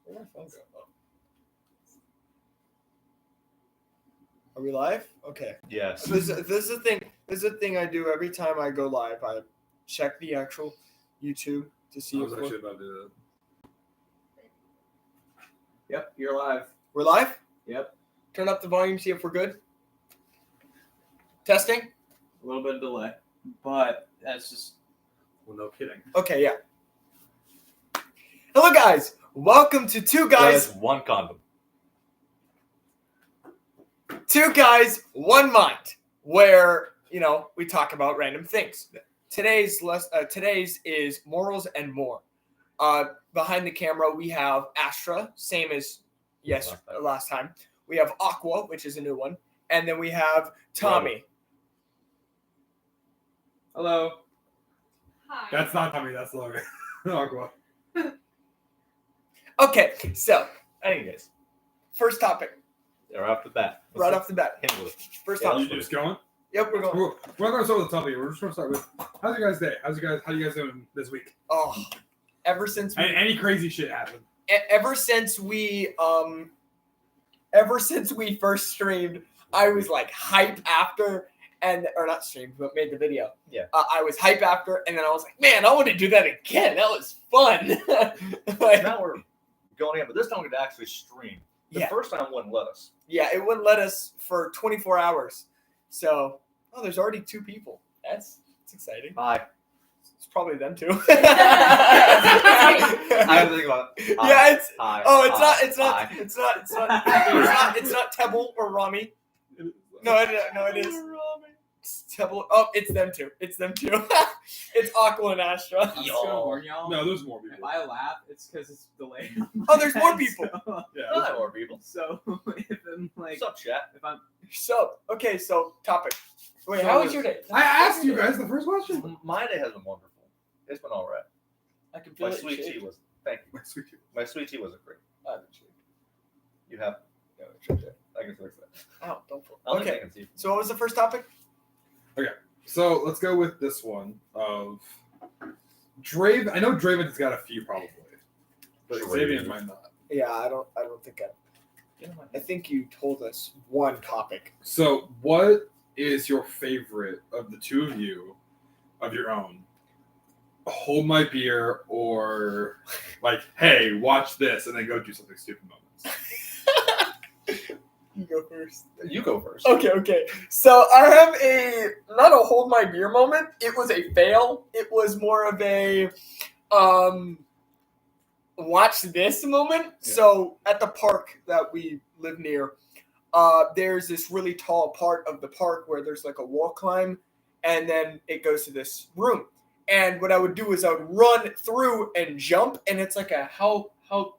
Are we live? Okay. Yes. This is the thing. This is the thing I do every time I go live. I check the actual YouTube to see I if was actually about to do that. Yep, you're live. we're live. Yep. Turn up the volume. See if we're good. Testing. A little bit of delay, but that's just. Well, no kidding. Okay. Yeah. Hello, guys. Welcome to Two Guys, There's one condom. Two Guys, One Mind, where we talk about random things. Today's is morals and more. Behind the camera we have Astra, same as last time. We have Aqua, which is a new one, and then we have Tommy. Hello. Hi. That's not Tommy. That's Logan. Aqua. Okay, so anyways, first topic They're off the bat. right off the bat. Handle it. First Yeah, topic. You just going? Yep, we're going. We're not going to start with the topic. We're just going to start with how's your guys' day? How you guys doing this week? Oh, ever since Any crazy shit happened? ever since we first streamed, I was like hype after, or not streamed, but made the video. Yeah. I was hype after, and then I was like, man, I want to do that again. That was fun. Like, Now we're going in, but this time we could actually stream. The Yeah. first time wouldn't let us. yeah, it wouldn't let us for 24 hours. So, there's already 2 people. That's exciting. Hi. It's probably them too. I have to think about it. Hi. Yeah, it's Hi. oh, it's Hi. not. It's not. Hi. It's not. It's not. It's not Tebble or Rami. No, it is. It's Tebble. Oh, it's them two. It's them two. It's Aqua and Astra. I'm just gonna warn y'all. No, there's more If people. I laugh, it's because it's delayed. Oh, there's more people. Yeah. Hi, more people. So if I'm like, What's up, chat? if I'm So topic. Wait, how was your day? I asked you guys the first question. My day has been wonderful. It's been all right. I can feel My it. sweet tea was. Thank you. My sweet tooth. My sweet tea wasn't great. You have. No, it's right there. I can fix that. Ow, don't fall. I'll think I Okay. can see. So what was the first topic? So let's go with this one of Draven. I know Draven's got a few probably, but Xavier might not. Yeah, I don't think I think you told us one topic. So, what is your favorite of the two of you, of your own? Hold my beer, or like, hey, watch this, and then go do something stupid moments. You go first. You go first. Okay. So I have not a hold my beer moment. It was a fail. It was more of a watch this moment. Yeah. So at the park that we live near, there's this really tall part of the park where there's like a wall climb, and then it goes to this room. And what I would do is I would run through and jump, and it's like a how tall?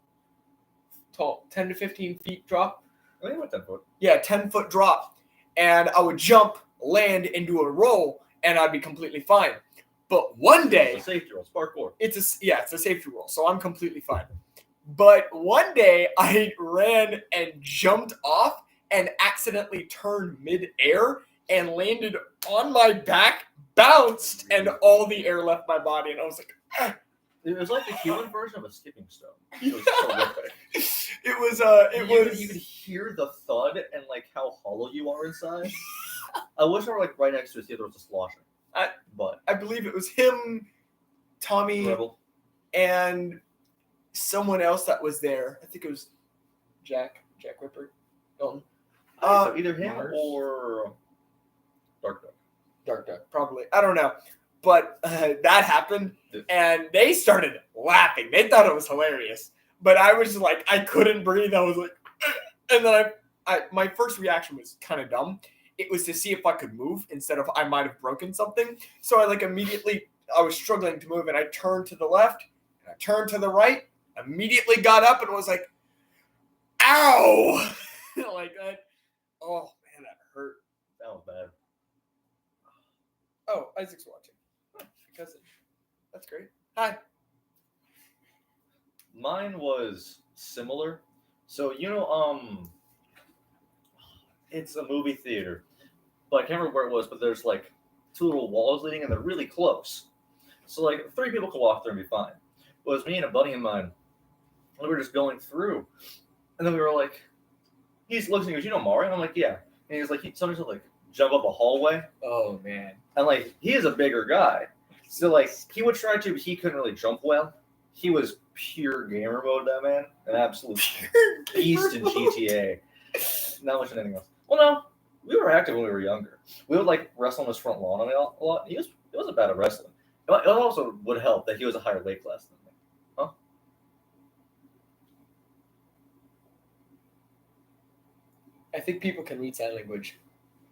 10 to 15 feet drop. I think it went 10 foot. Yeah, 10-foot drop. And I would jump, land, and do a roll, and I'd be completely fine. But one day, It's a safety roll. Parkour. it's a safety roll, so I'm completely fine. But one day, I ran and jumped off and accidentally turned mid-air and landed on my back, bounced, and all the air left my body. And I was like, ah. It was like the human version of a skipping stone. It was horrific. It was, You could hear the thud and like how hollow you are inside. I wish I were like right next to it, see if there was a sloshing. But I believe it was him, Tommy, Rebel. and someone else that was there. I think it was Jack Whipper. Dalton. So either him Mars. or Dark Duck. Dark Duck, probably. I don't know. But that happened, and they started laughing. They thought it was hilarious. But I was like, I couldn't breathe. I was like, and then my first reaction was kind of dumb. It was to see if I could move instead of I might have broken something. So I was struggling to move, and I turned to the left, and I turned to the right, immediately got up and was like, ow! Like that. Oh, man, that hurt. That was bad. Oh, Isaac's watching. Cousin. That's great. Hi. Mine was similar. So it's a movie theater, but I can't remember where it was. But there's like 2 little walls leading, and they're really close. So like 3 people could walk through and be fine. It was me and a buddy of mine, we were just going through, and then we were like, he's looking, he goes, you know Mario? And I'm like, yeah. And he's like, somebody's gonna like jump up a hallway, Oh man. and like he is a bigger guy, so like he would try to, but he couldn't really jump well. He was pure gamer mode, that man, an absolute beast in GTA. Not much in anything else. Well, no, we were active when we were younger. We would like wrestle on his front lawn a lot. He wasn't bad at wrestling. It also would help that he was a higher weight class than me. Huh? I think people can read sign language.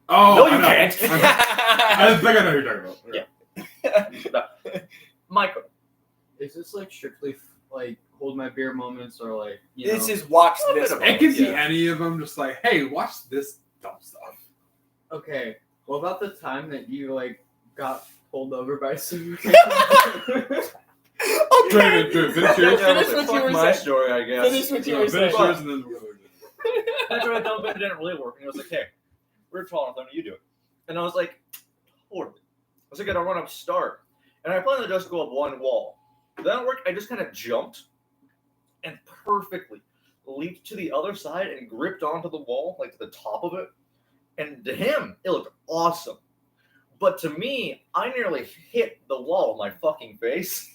Oh, No, I you know. can't. I think I know who you're talking about. Yeah. Michael. Is this like strictly like hold my beer moments or like This is watch A little this. bit of one. It can be Yeah. any of them. Just like, hey, watch this dumb stuff. okay? What about the time that you like got pulled over by some? Okay. Finish yours. Finish what you Fuck were my saying. story, I guess. Finish what you No, were finish saying. yours and then we'll go. That's what I thought, but it didn't really work. And it was like, hey, we're tall enough, you do it. And I was like, totally. I was like, I run up start. And I planned to just go up one wall. But that didn't work. I just kind of jumped and perfectly leaped to the other side and gripped onto the wall, like to the top of it. And to him, it looked awesome. But to me, I nearly hit the wall with my fucking face.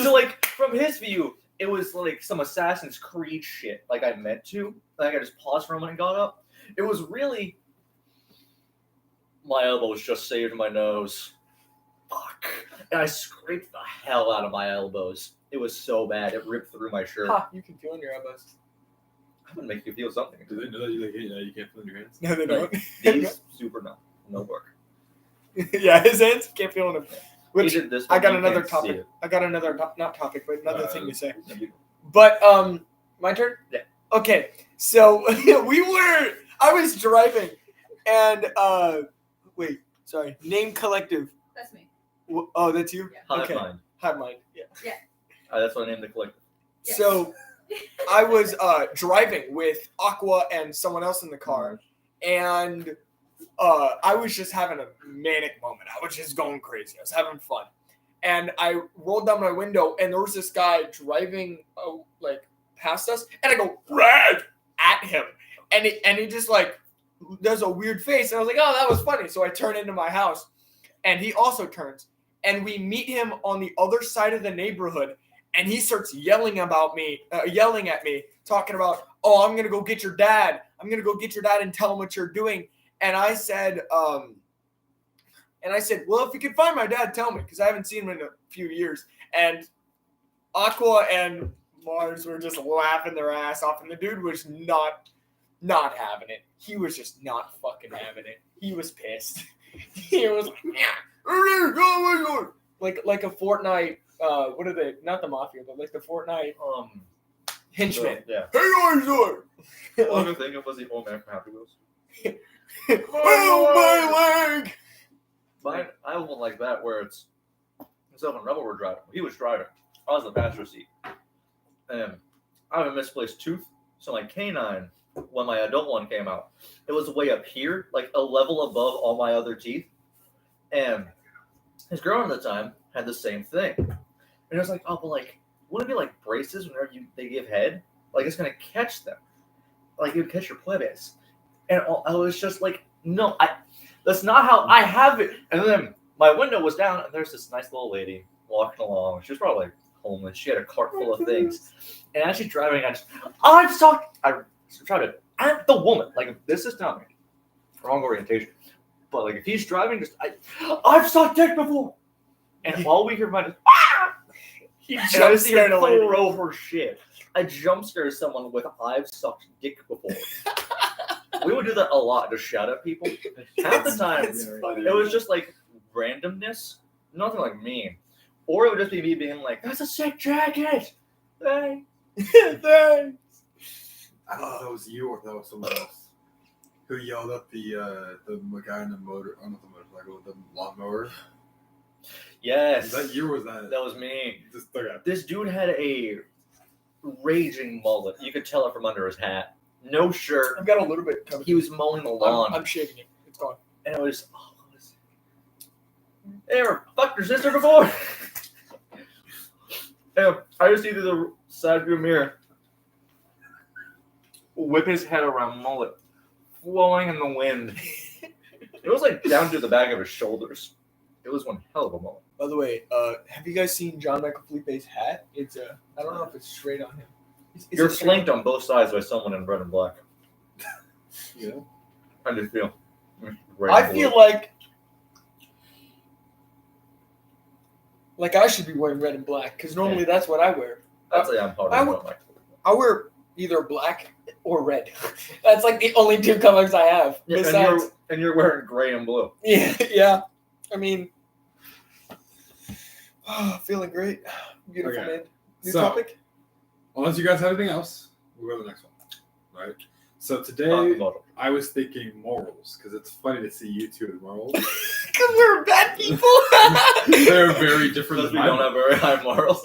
So, like, from his view, it was like some Assassin's Creed shit, like I meant to. Like, I just paused for a moment and got up. It was really... My elbows just saved my nose. Fuck. And I scraped the hell out of my elbows. It was so bad. It ripped through my shirt. Ha, you can feel in your elbows. I'm gonna make you feel something. Do they know that you can't feel in your hands? No, they don't. These, super no work. Yeah, his hands can't feel in them. Which He did this I one, got you another can't see topic. it. I got another not topic, but another thing to say. No, you- But my turn. Yeah. Okay, so I was driving, and wait, sorry, Name Collective. That's me. Oh, that's you. Yeah. Hive Okay. mind. Hive mind. Yeah. That's what I named the collective. Yes. So I was driving with Aqua and someone else in the car, and I was just having a manic moment. I was just going crazy. I was having fun, and I rolled down my window, and there was this guy driving like past us, and I go "Red!" at him, and he just like does a weird face, and I was like, oh, that was funny. So I turn into my house, and he also turns, and we meet him on the other side of the neighborhood. And he starts yelling at me, talking about, oh, I'm going to go get your dad. I'm going to go get your dad and tell him what you're doing. And I said, well, if you can find my dad, tell me, because I haven't seen him in a few years. And Aqua and Mars were just laughing their ass off. And the dude was not having it. He was just not fucking having it. He was pissed. He was like, yeah. Like a Fortnite. What are they? Not the mafia, but like the Fortnite henchmen. Yeah. Hey, guys, doing? All I could think of was the old man from Happy Wheels. Oh my leg! Mine, I have one like that where it's myself and Rebel were driving. He was driving. I was in the passenger seat. And I have a misplaced tooth. So my canine, when my adult one came out, it was way up here, like a level above all my other teeth. And his girlfriend at the time had the same thing. And I was like, oh, but like, wouldn't it be like braces whenever they give head? Like, it's going to catch them. Like, it would catch your plebes. And I was just like, no, that's not how I have it. And then my window was down, and there's this nice little lady walking along. She was probably like homeless. She had a cart full of things. And as she's driving, I tried to at the woman. Like, this is not me. Wrong orientation. But like, if he's driving, I've sucked dick before. And all we hear about is, He and I jump just scared a lady. throw her shit. I jump scare someone with I've sucked dick before. We would do that a lot, just shout at people. Half the time, It's funny. it was just like randomness, nothing like mean. Or it would just be me being like, that's a sick jacket. Thanks. Thanks. I don't know if that was you or if that was someone else who yelled at the guy in the not the motorcycle, the lawnmower. Yes. Was that you or was that? That was me. Just okay. This dude had a raging mullet. You could tell it from under his hat. No shirt. I've got a little bit coming. He was mowing the lawn. I'm shaving it. It's gone. And it was, They ever fucked your sister before? Yeah, I just see through the side view mirror. Whip his head around, mullet flowing in the wind. It was like down to the back of his shoulders. It was one hell of a mullet. By the way, have you guys seen John Michael Felipe's hat? It's I don't know if it's straight on him. You're it straight flanked on both sides by someone in red and black. Yeah. How do you feel? I feel like I should be wearing red and black because normally that's what I wear. That's like I'm part I of would- it. Like, I wear either black or red. That's like the only two colors I have. yeah, Besides, and you're wearing gray and blue. yeah. I mean, feeling great. Beautiful Okay. man. New So- topic. Unless you guys have anything else, we'll go to the next one. Right. So Talk today about it. I was thinking morals because it's funny to see you two as morals. Because we're bad people. They're very different Because than we don't my have very high morals.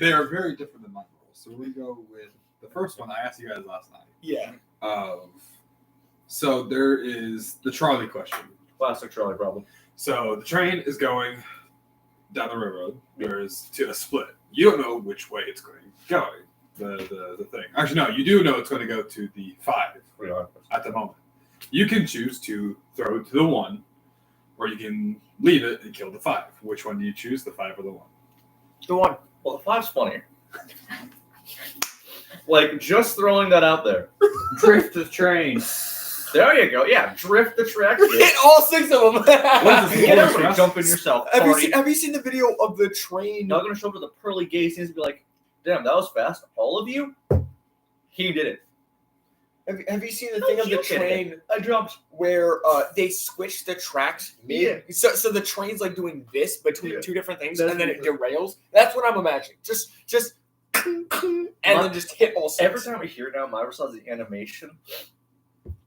they are very different than my morals. So we go with the first one I asked you guys last night. Yeah. So there is the trolley question. Classic Charlie problem. So the train is going down the railroad. There's to a split. You don't know which way it's going. The thing. Actually, no, you do know it's going to go to the 5 We are. at the moment. You can choose to throw it to the 1, or you can leave it and kill the 5. Which one do you choose, the 5 or the 1? The one. Well, the 5's funnier. Like, just throwing that out there. Drift the train. There you go. Yeah, drift the track. Hit all 6 of them. What is this, Get Holy everybody crap. jumping yourself. Have Party. you seen the video of the train? Not gonna show up to the pearly gates and be like, "Damn, that was fast." All of you, he did it. Have you seen the No, thing of the you did it. train I jumped. where they switch the tracks mid? So the train's like doing this between Yeah. two different things, That's and then it ridiculous. derails. That's what I'm imagining. Just and then just hit all 6. Every time we hear now, Myra saw the animation,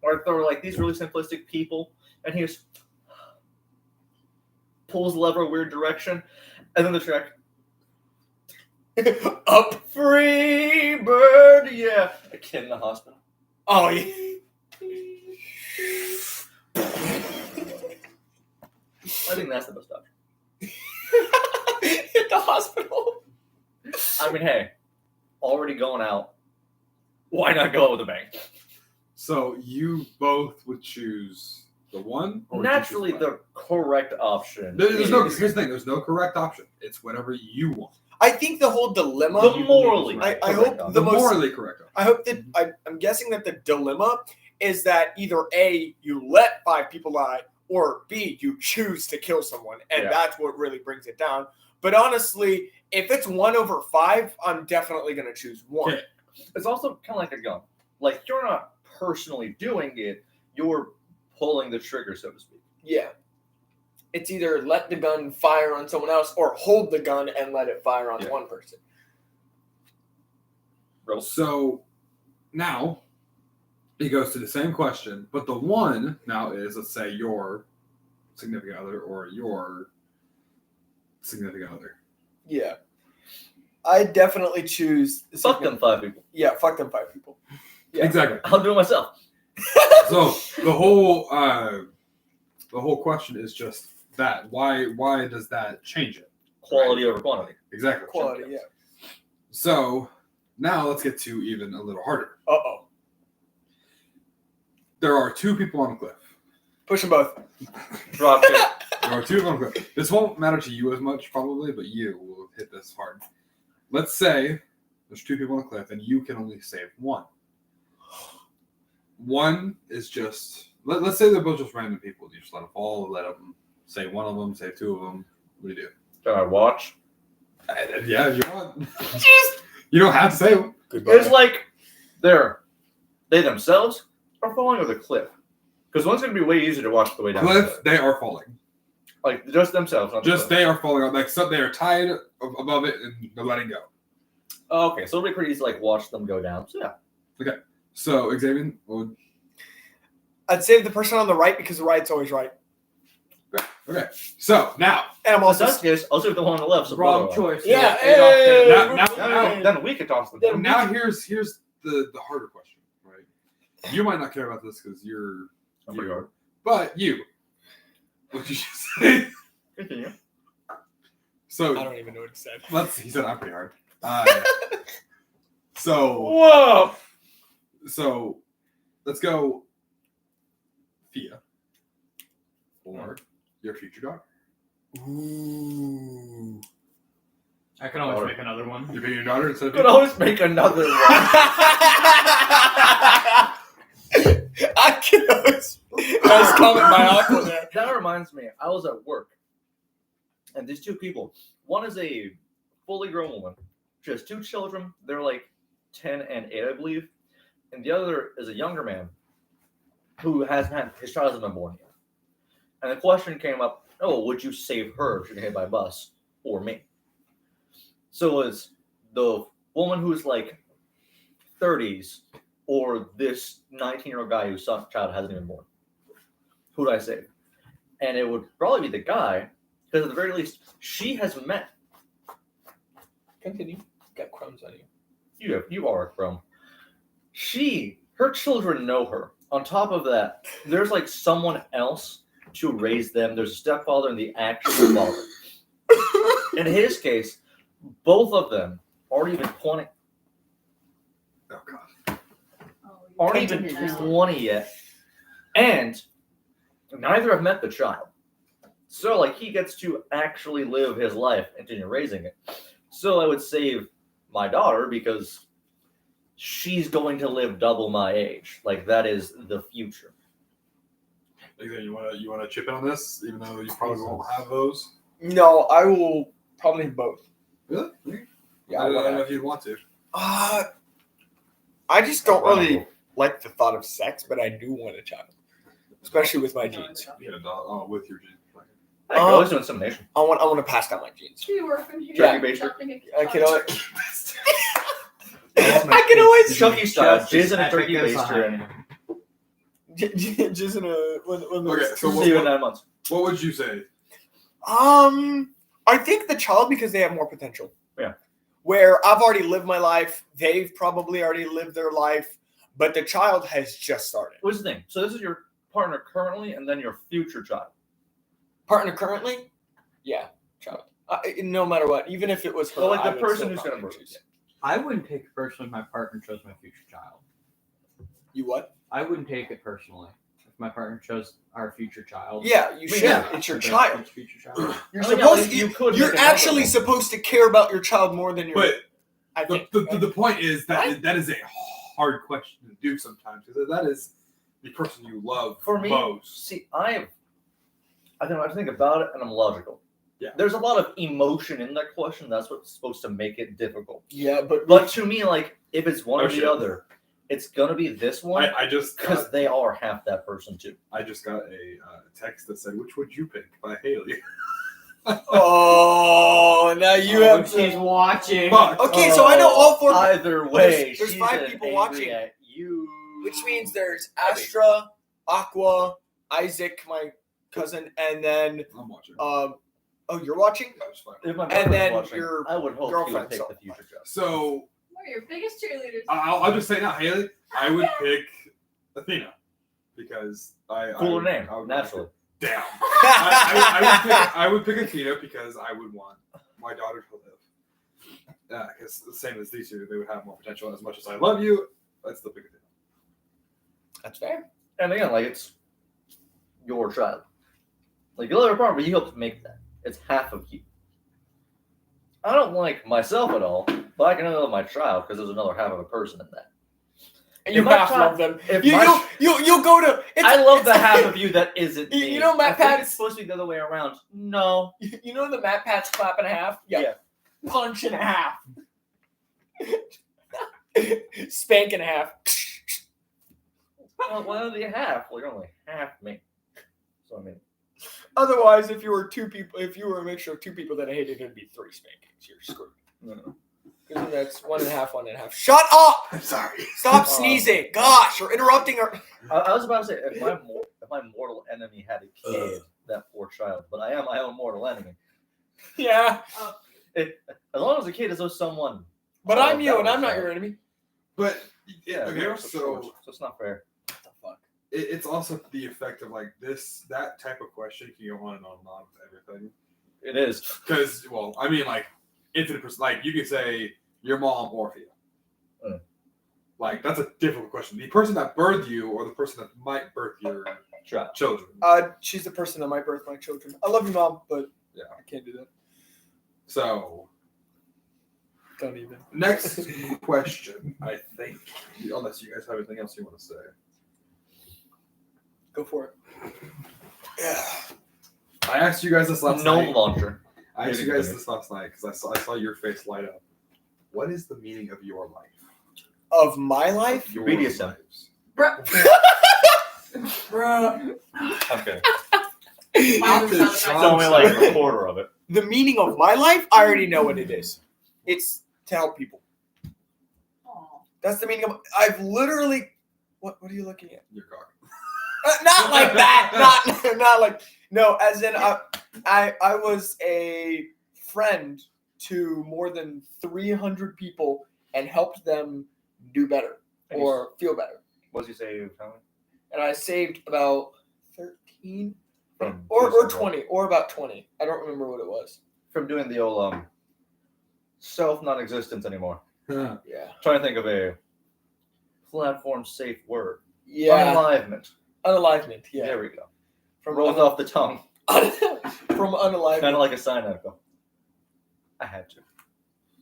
or there were like these really simplistic people, and he just pulls the lever a weird direction, and then the track up. free bird, yeah, a kid in the hospital. Oh yeah. I think that's the best option. Hit the hospital. I mean, hey, already going out. Why not go out with a bang? So you both would choose the 1? Or would you choose Naturally, five? the correct option. There's no. is Here's the thing. There's no correct option. It's whatever you want. I think the whole dilemma. the morally. I correct hope option. The The most- morally correct option. I hope that I'm guessing that the dilemma is that either A, you let 5 people die, or B, you choose to kill someone, and Yeah. that's what really brings it down. But honestly, if it's 1 over 5, I'm definitely gonna choose 1. Okay. It's also kind of like a gun. Like, you're not personally doing it, you're pulling the trigger, so to speak. Yeah. It's either let the gun fire on someone else or hold the gun and let it fire on Yeah. one person. So now it goes to the same question, but the 1 now is, let's say, your significant other or your significant other. Yeah. I definitely choose. Fuck them 5 people. Yeah, fuck them 5 people. Yeah. Exactly. I'll do it myself. So the whole question is just that. Why does that change it? Quality over quantity. Exactly. Quality, yeah. So now let's get to even a little harder. Uh-oh. There are 2 people on a cliff. Push them both. Drop it. There are 2 people on a cliff. This won't matter to you as much, probably, but you will hit this hard. Let's say there's 2 people on a cliff and you can only save 1. One is just, let's say they're both just random people. You just let them fall, let them save 1 of them, save 2 of them. What do you do? Can I watch? Yeah, if you want. You don't have to save them. It's like they themselves are falling over the cliff. Because one's going to be way easier to watch the way down. the Cliff, they are falling. Like, just themselves. Not the Just cliff. they are falling out. Like, so they are tied above it and they're letting go. Oh, okay, so it'll be pretty easy to like watch them go down. So yeah. So, Xavier, what would I'd save the person on the right because the right's always right. Okay. So now, And I'm Also, also. in this case, I'll do the one on the left. So Wrong brother- choice. Yeah, Hey, hey, Now- we're- Then we could toss them. now here's the harder question, right? You might not care about this because you're I'm pretty hard. but you. What did you say? Continue. So I don't even know what he said. he said I'm pretty hard. So Whoa. let's go Thea or your future daughter. Ooh. I can always make another one. You're picking your daughter instead of Could always make another one. I can always. Nice comment by Aqua there. That reminds me, I was at work, and these two people, one is a fully grown woman. She has 2 children. They're like 10 and 8, I believe. And the other is a younger man who hasn't had, his child hasn't been born yet. And the question came up, oh, would you save her if she got hit by a bus or me? So it's the woman who's like 30s or this 19-year-old guy whose child hasn't even born. Who do I save? And it would probably be the guy, because at the very least, she has met. Continue. Got crumbs on you. You are a crumb. Her children know her. On top of that, there's like someone else to raise them. There's a stepfather and the actual father. In his case, both of them aren't even 20. Oh god. Aren't even 20 yet. And neither have met the child. So like he gets to actually live his life and continue raising it. So I would save my daughter because she's going to live double my age. Like that is the future. You wanna chip in on this, even though you probably won't have those? No, I will probably both. Really? Yeah, I don't know whatever. if you'd want to. I just don't really like the thought of sex, but I do want a child, especially with my genes. You had a dog. Oh, with your genes. I could always do insemination. I want to pass down my genes. She working here. Turkey baster. I can always, I can always Chucky style, Just jizz in a epic turkey as baster. I am. just in a when Okay, so See you in 9 months. what would you say? I think the child because they have more potential. Yeah. Where I've already lived my life, they've probably already lived their life, but the child has just started. What's the thing? So this is your partner currently, and then your future child. Partner currently? Yeah, child. No matter what, even if it was her, Well, like I the would person still who's gonna probably birth choose it. I wouldn't take it personally if my partner chose my future child. You what? I wouldn't take it personally if my partner chose our future child. Yeah, you should. yeah, It's your Their child. future child. You're I mean, supposed. like, you could You're make another actually one. supposed to care about your child more than your. But I think. the point is that What? that is a hard question to do sometimes because that is the person you love For me, most. see, I don't know. I think about it, and I'm logical. Yeah. There's a lot of emotion in that question. That's what's supposed to make it difficult. Yeah, but But to me, like, if it's one Oh, or shit. the other, it's gonna be this one I just because got, they are half that person too. I just got a text that said, "Which would you pick?" by Haley. oh, now you have. She's watching. Fuck. Okay, so I know all four. Either way, There's she's 5 as people angry watching. at you. Which means there's Astra, Aqua, Isaac, my cousin, and then I'm watching. oh, you're watching? That's fine. If my and boyfriend's then watching, your I would hope he girlfriend, would pick so- the future child. So What are your biggest cheerleaders? I'll just say now, Haley, I would pick Athena because Cooler I, name, I would naturally. Damn. I would pick Athena because I would want my daughter to live. Because the same as these two, they would have more potential. As much as I love you, I'd still pick Athena. That's fair. And again, like it's your child. Like you love your partner, but you helped make that. It's half of you. I don't like myself at all, but I can only love my child because there's another half of a person in that. And you If my half child- love them. if You, my- you'll go to. I love the half of you that isn't You- me. you know Matt I think Pat's- it's supposed to be the other way around. No. You know the Matt Pat's clap in half? Yeah. Punch in half. Spank in half. Well, the half. Well, you're only half me. So I mean, Otherwise, if you were a mixture of 2 people that I hated, it'd be 3 spankings. You're screwed. no. Because that's 1 1/2. Shut up! I'm sorry. Stop sneezing. Gosh, you're interrupting our. I was about to say if my mortal enemy had a kid, that poor child. But I am my own mortal enemy. Yeah, As long as the kid is with someone. but Oh, I'm you, that and I'm was not bad. your enemy. But Yeah. okay, you're so short, so it's not fair. What the fuck? it's also the effect of like that type of question can go on and on and on with everything. It is. Because, well, I mean, like, infinite percent. Like, you could say your mom or Thea. Like, that's a difficult question. The person that birthed you or the person that might birth your Shot. children. She's the person that might birth my children. I love you, Mom, but Yeah. I can't do that. So, Don't even. next question, I think, unless you guys have anything else you want to say. Go for it. Yeah. I asked you guys this last No night. launcher. I asked you guys this last night because I saw your face light up. What is the meaning of your life? Of my life? Your BDSM. lives. Bruh. Okay. Not the It's only like a quarter of it. The meaning of my life, I already know what it is. It's to help people. Aw. That's the meaning of. I've literally. What are you looking at? Your cock. Not like that. Not like. No, as in I was a friend to more than 300 people and helped them do better or feel better. What did you say, Tommy? And I saved about 13 From or suicide? 20 or about 20. I don't remember what it was. From doing the old self non-existence anymore. Yeah. Trying to think of a platform safe word. Yeah. Unalivement. Unalivement. Yeah. There we go. From Rolls off the tongue. from unalivement. Kind of like a sign echo. I had to.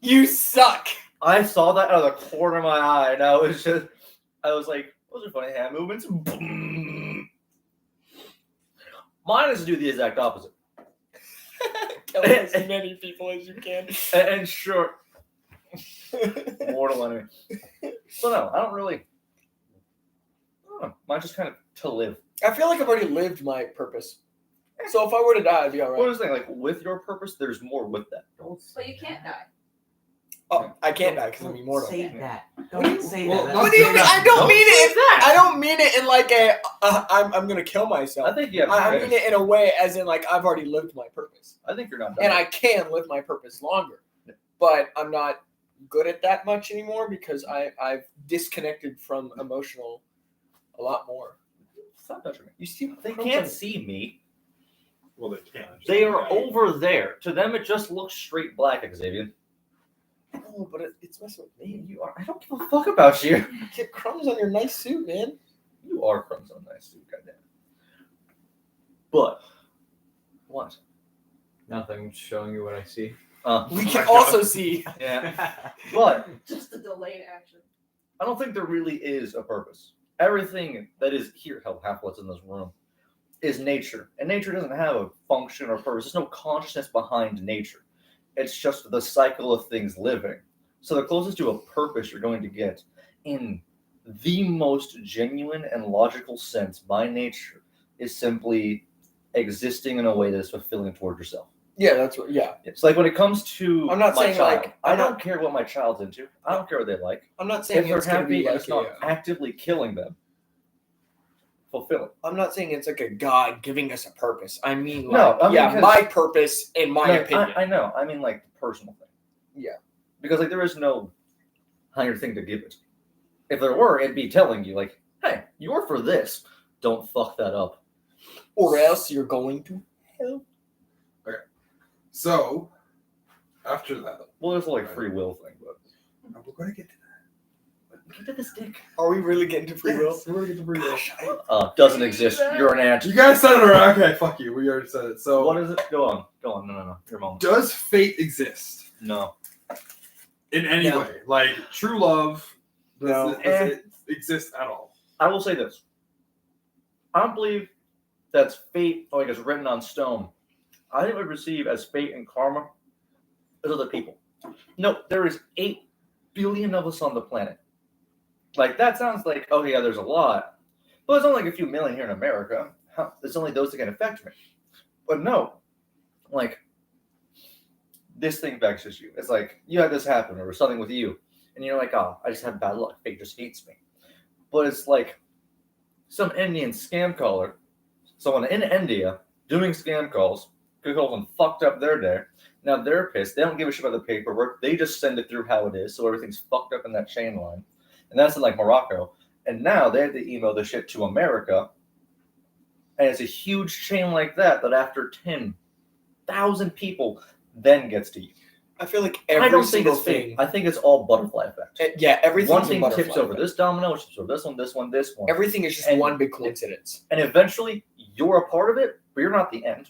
You suck. I saw that out of the corner of my eye, and I was like, those are funny hand movements. Mine is to do the exact opposite. Kill as many people as you can. And sure, mortal enemy. But no, I don't really. I don't know. Mine's just kind of to live. I feel like I've already lived my purpose. So if I were to die, I'd be all What right. is the thing? Like, with your purpose, there's more with that. But you can't die. Oh, I can't die because I'm immortal. Say that. What do you- Don't say well, that. not What do you mean? I don't Don't mean say it. I don't mean it in like a. I'm gonna kill myself. I think you have. I mean it in a way as in like I've already lived my purpose, I think you're not done. and I can live my purpose longer, but I'm not good at that much anymore because I've disconnected from emotional a lot more. Stop touching me. You see, They can't see me. Well, they can. They are over there. To them, it just looks straight black, Xavier. Oh, but it's messing with me. You are. I don't give a fuck about you. Get crumbs on your nice suit, man. You are crumbs on nice suit, goddamn. But what? Nothing. Just showing you what I see. We can also see. Yeah. But Just the delayed action. I don't think there really is a purpose. Everything that is here, hell, half what's in this room, is nature. And nature doesn't have a function or purpose. There's no consciousness behind nature. It's just the cycle of things living. So the closest to a purpose you're going to get in the most genuine and logical sense by nature is simply existing in a way that is fulfilling toward yourself. Yeah, that's what. Yeah, It's like when it comes to I'm not my saying, child, like, I I'm don't not- care what my child's into. I don't care what they like. I'm not saying If they're it's gonna happy be and like it's not a, actively killing them, fulfill it. I'm not saying it's like a God giving us a purpose. I mean, No, like, I mean, yeah, because- my purpose, in my No, opinion. I know. I mean, like, the personal thing. Yeah. Because, like, there is no higher thing to give it. If there were, it'd be telling you, like, hey, you're for this. Don't fuck that up. Or else you're going to hell. So, after that, Well, there's, like, free will thing, but. we're going to get to Get to this dick. Are we really getting to free will? Yes, we're going to get to free will. Doesn't exist. You're an ant. You guys said it already. Okay, fuck you. We already said it. So, What is it? Go on. Go on. No. Your mom. does fate exist No. in any No. way? Like, true love, No. does it exist at all? I will say this. I don't believe that's fate, like it's written on stone. I think we receive as fate and karma as other people. No, there is 8 billion of us on the planet. Like, that sounds like, oh yeah, there's a lot. But there's only like a few million here in America. There's only those that can affect me. But no, like, this thing vexes you. It's like, you had this happen or something with you. And you're like, oh, I just had bad luck. Fate just hates me. But it's like some Indian scam caller, someone in India doing scam calls, could call them fucked up their day. Now they're pissed. They don't give a shit about the paperwork. They just send it through how it is, so everything's fucked up in that chain line. And that's in like Morocco. And now they have to email the shit to America. And it's a huge chain like that after 10 1,000 people then gets to you. I feel like I every don't think single it's fate. thing. I think it's all butterfly effect. Yeah, everything's One a thing butterfly tips over effect. this domino, which tips over this one, this one, this one. Everything is just And- one big coincidence. And eventually, you're a part of it, but you're not the end.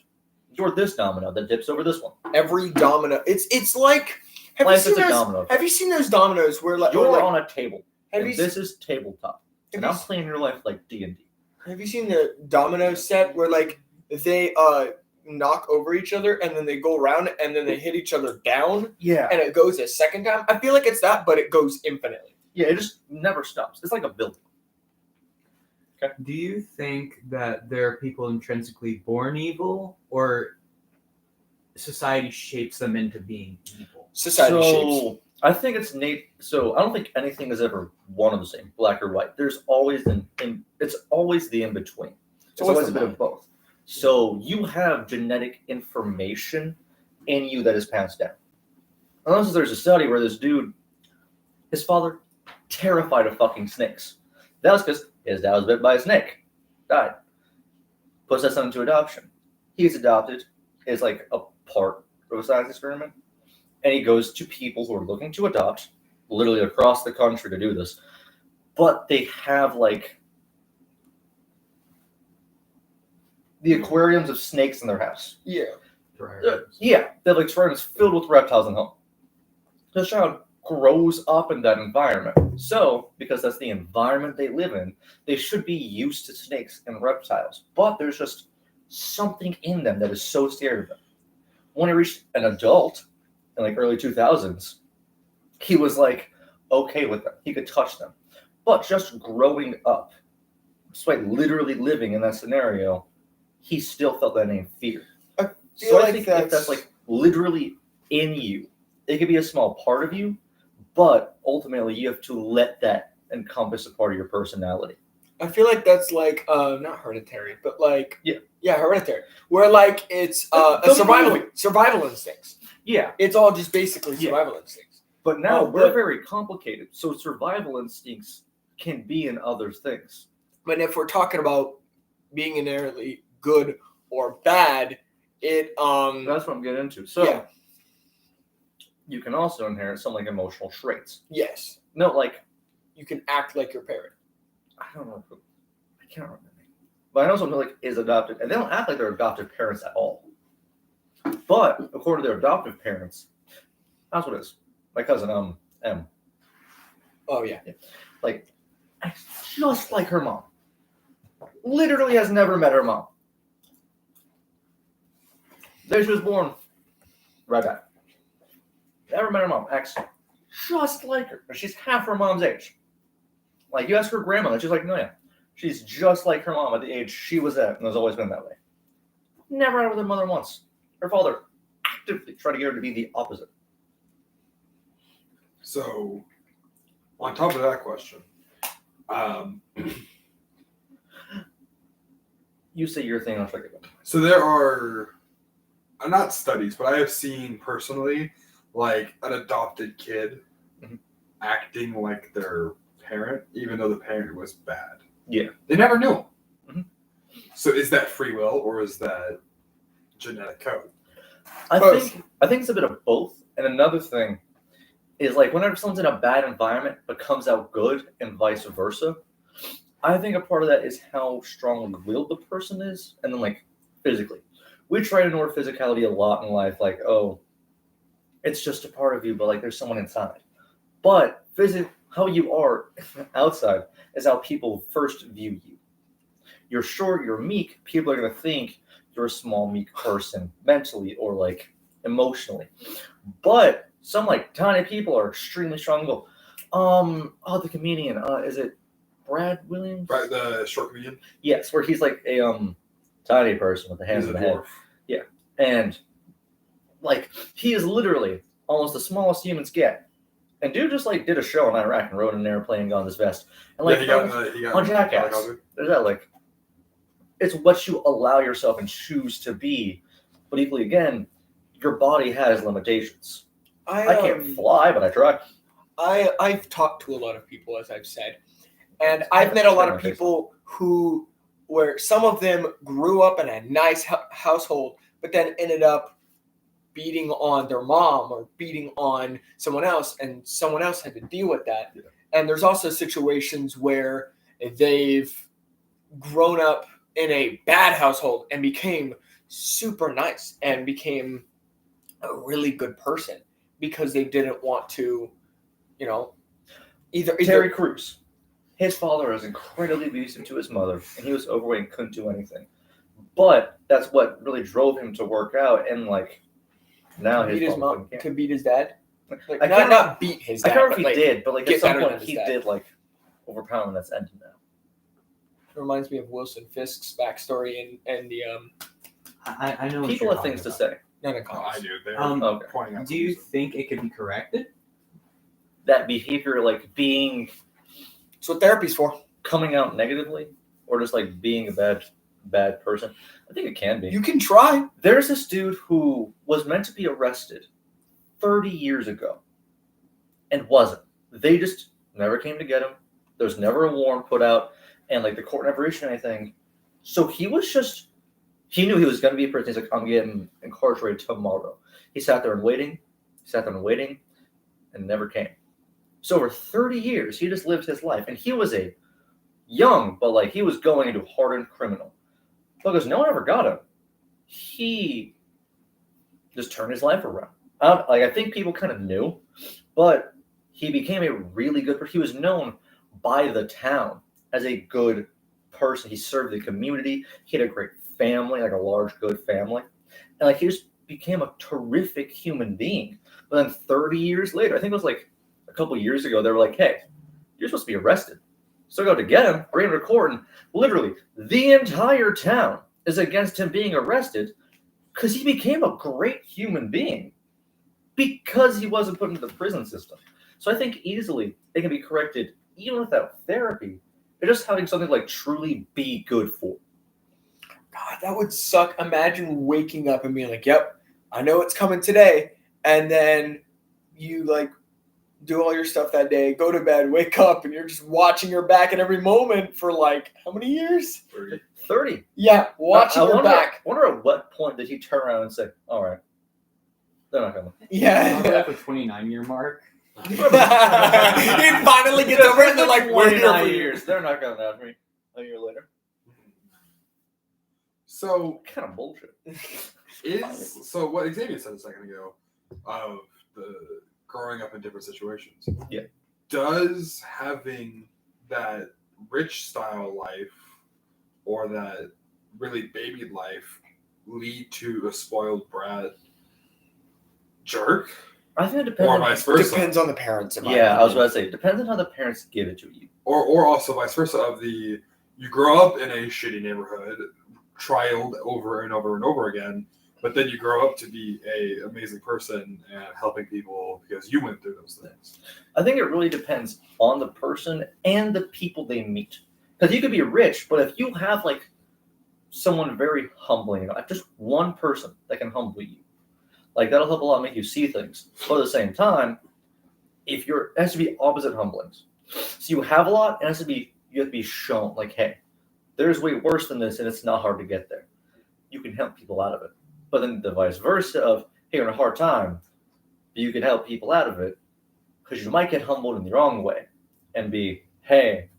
You're this domino that dips over this one. Every domino. It's like. Have you Life seen is a those? domino. Have you seen those dominoes where like? You're or, like, on a table. have And you this is tabletop. have And you I'm playing your life like D&D. Have you seen the domino set where like they knock over each other and then they go around and then they hit each other down Yeah. and it goes a second time? I feel like it's that, but it goes infinitely. Yeah, it just never stops. It's like a building. Do you think that there are people intrinsically born evil, or society shapes them into being evil? Society shapes. So I think it's Nate. So I don't think anything is ever one and the same, black or white. There's always it's always the in between. It's always always a the bit of both. So you have genetic information in you that is passed down. Unless there's a study where this dude, his father, terrified of fucking snakes. That was because his dad was bit by a snake, died. Puts that son into adoption. He's adopted. Is like a part of a science experiment. And he goes to people who are looking to adopt, literally across the country to do this. But they have like the aquariums of snakes in their house. Yeah. Yeah, they have like terrariums filled with reptiles in home. This child grows up in that environment. So, because that's the environment they live in, they should be used to snakes and reptiles. But there's just something in them that is so scared of them. When he reached an adult in like early 2000s, he was like okay with them. He could touch them. But just growing up, despite literally living in that scenario, he still felt that name fear. feel So I like think if that's like literally in you, it could be a small part of you, but ultimately you have to let that encompass a part of your personality. I feel like that's like not hereditary, but like Yeah. hereditary. Where like it's a The survival instincts. Yeah, It's all just basically Yeah. survival instincts. but now Oh, we're but- very complicated. So survival instincts can be in other things. But if we're talking about being inherently good or bad, it That's what I'm getting into. So Yeah. you can also inherit some like emotional traits. yes, No, like you can act like your parent. I don't know. I can't remember. the name. But I know someone who like is adopted, and they don't act like they're adoptive parents at all. But according to their adoptive parents, that's what it is. My cousin, M, Oh yeah. like acts just like her mom. Literally has never met her mom. There she was born. Right back. Never met her mom. Acts just like her. She's half her mom's age. Like, you ask her grandma, and she's like, no, yeah. She's just like her mom at the age she was at, and has always been that way. Never had with her mother once. Her father actively tried to get her to be the opposite. So, on top of that question, You say your thing, I'll check it out. so there are not studies, but I have seen personally like an adopted kid Mhm. acting like their parent, even though the parent was bad. Yeah. They never knew him. Mhm. So is that free will or is that genetic code? I Both. think it's a bit of both. And another thing is like whenever someone's in a bad environment but comes out good and vice versa, I think a part of that is how strongly willed the person is, and then like physically. We try to ignore physicality a lot in life, like, oh, it's just a part of you, but like there's someone inside. But how you are outside is how people first view you. You're short, you're meek, people are gonna think you're a small, meek person mentally or like emotionally. But some like tiny people are extremely strong and go, the comedian, is it Brad Williams? Right, the short comedian. Yes, where he's like a tiny person with the hands He's in a the head. dwarf. And like he is literally almost the smallest humans get. And dude just like did a show in Iraq and rode in an airplane and got on this vest. And like He got on Jackass. There's that like it's what you allow yourself and choose to be. But equally again, your body has limitations. I can't fly, but I try. I've talked to a lot of people, as I've said, and I've met a lot of people where some of them grew up in a nice household, but then ended up beating on their mom or beating on someone else, and someone else had to deal with that. Yeah. And there's also situations where they've grown up in a bad household and became super nice and became a really good person because they didn't want to, either Terry Crews. His father was incredibly abusive to his mother, and he was overweight and couldn't do anything. But that's what really drove him to work out, and now to his beat his mom mom, to beat his dad. Like, I can't not beat his I dad. can't remember but, if like, he did, but at get some better than point his he dad. did overpower him. That's ended now. It reminds me of Wilson Fisk's backstory and the I know what People you're have things to talking say. none of Oh, comics. I do. They're Okay. pointing out. about. Do you think it could be corrected? That behavior, being That's what therapy's for. coming out negatively, or just being a bad person. I think it can be. You can try. There's this dude who was meant to be arrested 30 years ago and wasn't. They just never came to get him. There was never a warrant put out, and the court never issued anything. So he knew he was going to be a person. He's like, I'm getting incarcerated tomorrow. He sat there and waiting, and never came. So over 30 years, he just lived his life, and he was a young, but he was going into hardened criminal. Because no one ever got him. He just turned his life around. I think people kind of knew, but he became a really good person. He was known by the town as a good person. He served the community. He had a great family, a large, good family. And he just became a terrific human being. But then 30 years later, I think it was a couple years ago, they were like, hey, you're supposed to be arrested. So I go to get him, bring him to court, and literally the entire town is against him being arrested because he became a great human being because he wasn't put into the prison system. So I think easily it can be corrected even without therapy. It's just having something truly be good for. God, that would suck. Imagine waking up and being like, yep, I know it's coming today. And then you do all your stuff that day, go to bed, wake up, and you're just watching your back at every moment for how many years? 30. Yeah, watching your back. I wonder at what point did he turn around and say, all right, they're not coming. Yeah. Probably at the 29-year mark. He finally gets over it and they're like, we're here 29 for you. years. They're not coming after me a year later. So What kind of bullshit? what Xavier said a second ago of the growing up in different situations. Yeah. Does having that rich style life or that really baby life lead to a spoiled brat jerk? I think it depends. Or vice versa. Depends on the parents. In my Yeah, I was opinion. about to say, it depends on how the parents give it to you. Or also vice versa of you grow up in a shitty neighborhood, trialed over and over and over again, but then you grow up to be a amazing person and helping people because you went through those things. I think it really depends on the person and the people they meet. Because you could be rich, but if you have someone very humbling, just one person that can humble you, that'll help a lot make you see things. But at the same time, it has to be opposite humblings. So you have a lot, and you have to be shown hey, there's way worse than this, and it's not hard to get there. You can help people out of it. But then the vice versa of, hey, you're in a hard time, you can help people out of it because you might get humbled in the wrong way and be, hey,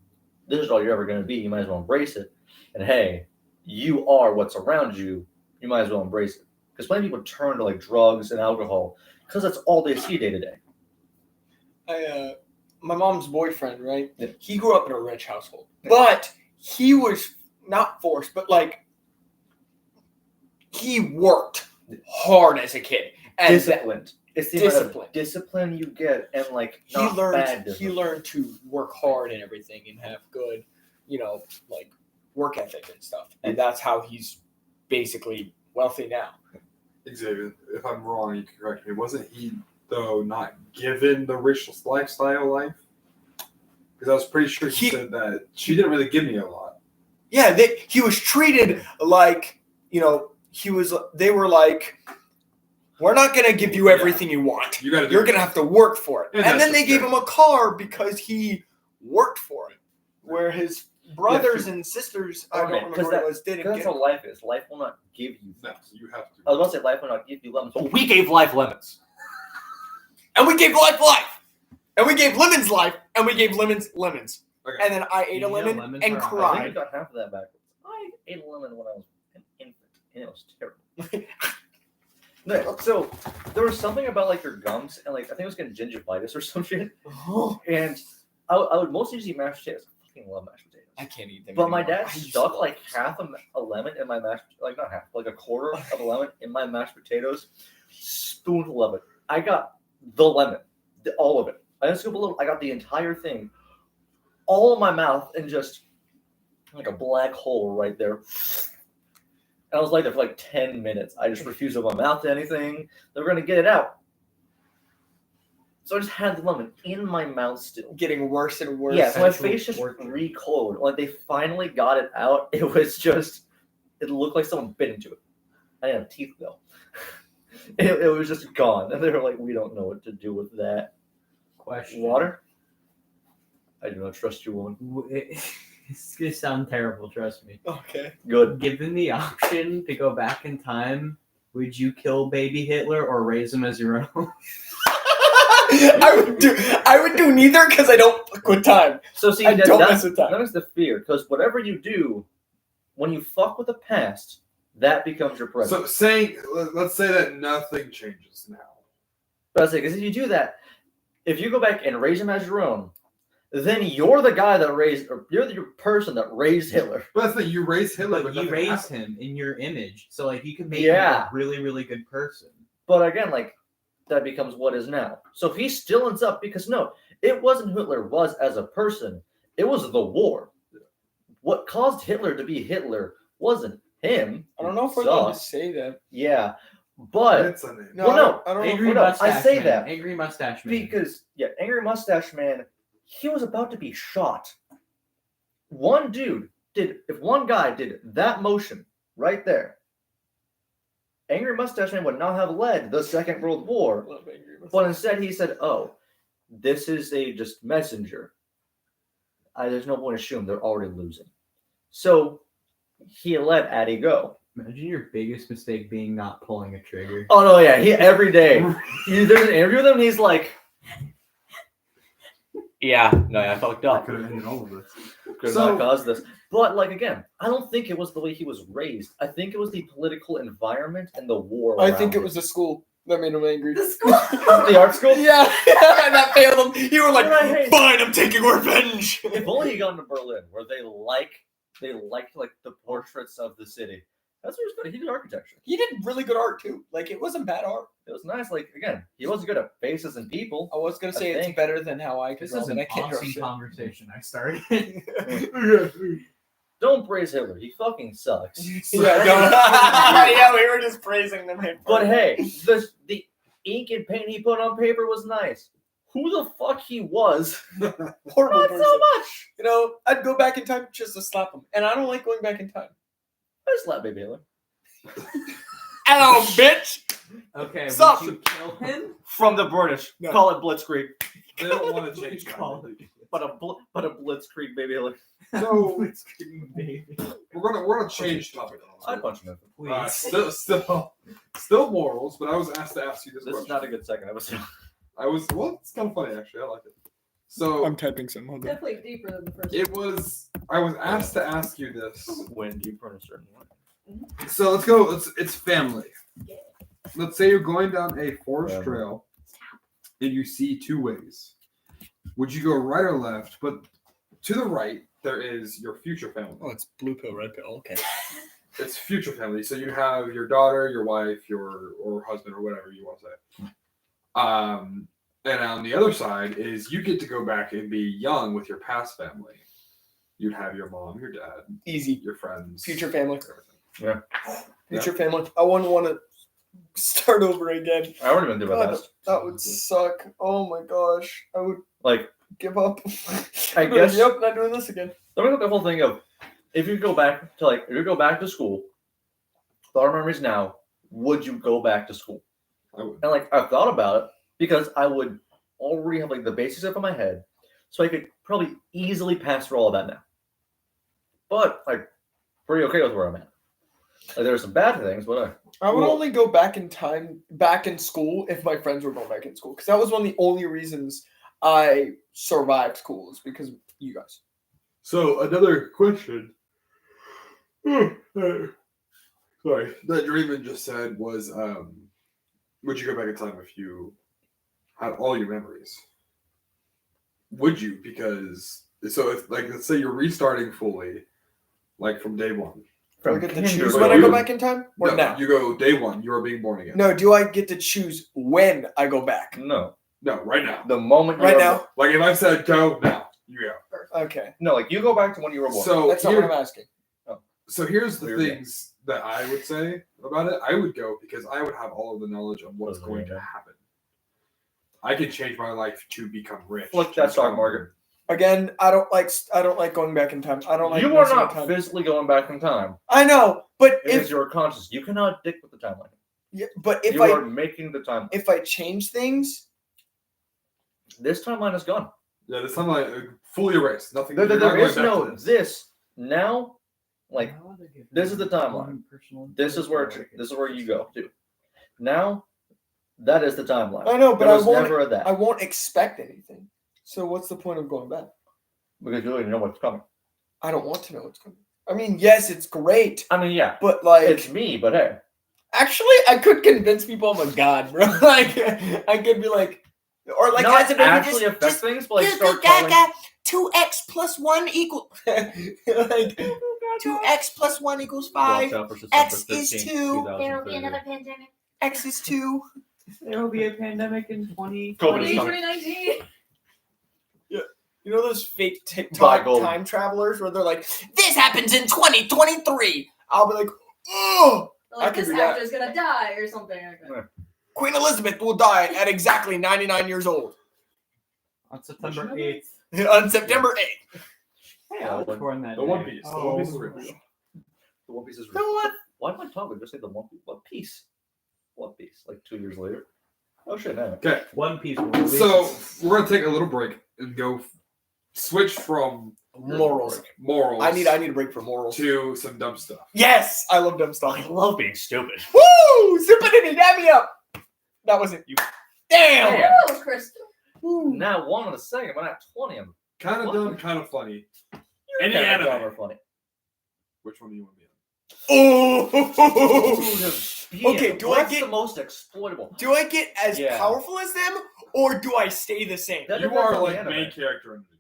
this is all you're ever going to be. You might as well embrace it. And hey, you are what's around you. You might as well embrace it. Because plenty of people turn to drugs and alcohol because that's all they see day to day. My mom's boyfriend, right? Yeah. He grew up in a rich household, Yeah. but he was not forced, but he worked hard as a kid. And Disciplined. It's the amount of Discipline. discipline you get and he not bad learned discipline. he learned to work hard and everything and have good, work ethic and stuff. And that's how he's basically wealthy now. Xavier, if I'm wrong, you can correct me. Wasn't he, though, not given the rich lifestyle life? Because I was pretty sure he said that she didn't really give me a lot. Yeah, he was treated they were we're not going to give you everything you want. You gotta do You're it. going to have to work for it. And And then that's they the gave thing. him a car because he worked for it. Where his brothers and sisters, I don't Okay, remember 'cause what that- it was, didn't Because get that's how life is. Life will not give you No, things. you have to. I was about to say life will not give you lemons, but we gave life lemons. And we gave life. And we gave lemons life. And we gave lemons lemons. Okay. And then I ate a Yeah, lemon lemons and are- I think cried. we got half of that backwards. I ate a lemon when I was an infant, and it was terrible. No, so there was something about like your gums, and like I think it was getting gingivitis or some shit. And I would mostly just eat mashed potatoes. I fucking love mashed potatoes. I can't eat them. But my anymore. dad I used to stuck love like them. half a lemon in my mashed, like not half, like a quarter of a lemon in my mashed potatoes. Spoonful of it. I got the lemon, all of it. I didn't scoop a little. I got the entire thing, all in my mouth, and just like a black hole right there. And I was like there for like 10 minutes. I just refused to open my mouth to anything. They were gonna get it out. So I just had the lemon in my mouth still. Getting worse and worse. Yeah, so my Sexual face just torture. recoiled. Like they finally got it out. It was just, it looked like someone bit into it. I didn't have teeth though. It was just gone. And they were like, we don't know what to do with that. Question. Water? I do not trust you, woman. It's gonna sound terrible, trust me. Okay. Good. Given the option to go back in time, would you kill baby Hitler or raise him as your own? I would do neither because I don't fuck with time. So see, I don't that's, mess with time. that is the fear. Because whatever you do, when you fuck with the past, that becomes your present. So saying, let's say that nothing changes now. But I say, because if you do that, if you go back and raise him as your own, then you're the guy that raised, or you're the person that raised Hitler. But that's the thing, you raise Hitler, But but you nothing raise happened. him in your image, so like you can make Yeah. him a really, really good person. But again, like that becomes what is now. So he still ends up because no, it wasn't who Hitler was as a person. It was the war. What caused Hitler to be Hitler wasn't him. I don't know if we're Sucked. allowed to say that. Yeah, but It's a name. No, Well, no. I don't know. Angry no, I mustache say man. that Angry mustache man. because Angry Mustache Man, he was about to be shot. One dude did. If one guy did that motion right there, Angry Mustache Man would not have led the Second World War. I love Angry Mustache. But instead, he said, "Oh, this is a just messenger. There's no point to assume they're already losing." So he let Addy go. Imagine your biggest mistake being not pulling a trigger. Oh no, yeah, he every day. There's an interview with him, and he's like, "Yeah, no, I fucked I up. could have ended all of this. Could So- not cause this." But like again, I don't think it was the way he was raised. I think it was the political environment and the war. I think around it was the school that made him angry. The school. the art school. Yeah, and that failed him. You were like, But I hate- fine, I'm taking revenge. If only he got into Berlin, where they liked like the portraits of the city. That's what he was good at. He did architecture. He did really good art too. Like it wasn't bad art. It was nice. Like again, he wasn't good at faces and people. I was gonna say I it's think- better than how I could This draw, is but an I can't draw awesome shit. conversation I started. Don't praise Hitler. He fucking sucks. Yeah, don't. Yeah, we were just praising them. But hey, the ink and paint he put on paper was nice. Who the fuck he was? horrible Not person. so much. You know, I'd go back in time just to slap him, and I don't like going back in time. I slapped baby Hitler. Hello, bitch. Okay, Sup? would you kill him? From the British. No. Call it Blitzkrieg. They don't want to change Call time. But a Blitzkrieg baby Hitler. So Blitzkrieg, baby. we're gonna change topic. I'd punch him. Please. Still morals, but I was asked to ask you this This is question. not a good second episode. It's kind of funny actually. I like it. So typing some. Hold Definitely deeper than the first. I was asked to ask you this. When do you burn a certain way? So let's go. It's family. Let's say you're going down a forest Yeah. trail and you see two ways. Would you go right or left? But to the right, there is your future family. Oh, it's blue pill, red pill. Okay. It's future family. So you have your daughter, your wife, or husband, or whatever you want to say. And on the other side is you get to go back and be young with your past family. You'd have your mom, your dad, Easy. your friends, Future family. everything. Future family. I wouldn't want to start over again. I already been doing my God, best. that would suck. Oh my gosh. I would Like, give up. I guess- Yep, not doing this again. let me look at the whole thing of if you go back to school, thought memories now, would you go back to school? I would. And like I've thought about it because I would already have like the basics up in my head, so I could probably easily pass through all of that now. but like pretty okay with where I'm at. Like there are some bad things, but I would Well- only go back in time, back in school, if my friends were going back in school, because that was one of the only reasons I survived school is because of you guys. So another question. Sorry, that Draymond just said was, would you go back in time if you had all your memories? Would you? Because so if like let's say you're restarting fully, like from day one. Do I get to choose kindergarten- when I go back in time or No, now? you go day one. You are being born again. No, do I get to choose when I go back? No, No, right now. the moment you Right were now? Like if I said go now, you go. Okay, No, like you go back to when you were born. So that's not here- what I'm asking. So here's the Weird, yeah. things that I would say about it. I would go because I would have all of the knowledge of what's Totally, going to yeah. happen. I could change my life to become rich. Look, to that stock become- market. Again, I don't like going back in time. I don't like You are messing with not time. physically going back in time. I know, but It is if your conscious. You cannot dictate the timeline. if You I are making the timeline. if I change things, This timeline is gone. Yeah, this time I fully erased. Nothing. There you're not going is back no to this. this now. Like this is the timeline. This is where you go to. Now, that is the timeline. I know, but there I was won't. never a that I won't expect anything. So what's the point of going back? because you already know what's coming. I don't want to know what's coming. I mean, yes, it's great, I mean, yeah, but like, it's me, but hey, actually, I could convince people I'm a god, bro. Like, I could be like, or like, not as a baby, actually affect just things, but like Goo start goo calling. gaga, 2x plus 1 equal like 2x plus 1 equals 5. X is 2. There will be another pandemic. X is 2. There will be a pandemic in 2020. COVID is coming. 2019. You know those fake Buy TikTok gold. time travelers where they're like, this happens in 2023. I'll be like, oh, I Like could this do that. actor's gonna die or something like that. Queen Elizabeth will die at exactly 99 years old On September 8th. on September 8th. Hey, I was born that The day. One Piece. The One Piece is real. The One Piece is You know what? Why did my tongue just say the One Piece? One Piece. One Piece. Like 2 years later. Oh shit! No. Okay, One Piece will release. so we're gonna take a little break and go switch from Morals. morals. I need a break for morals. to some dumb stuff. Yes, I love dumb stuff. love being stupid. Woo! Stupidity, dab me up. That wasn't you. Damn. Damn. Oh, Crystal. Woo. Now 1 in a second, but not 20 of them. Kind of What? dumb, kind of funny. Any Kinda anime. dumb or funny. Which one do you want to be on? Oh. Okay, do I What's get- the most exploitable? Do I get as Yeah. powerful as them, or do I stay the same? That You depends are on the like anime. main character in the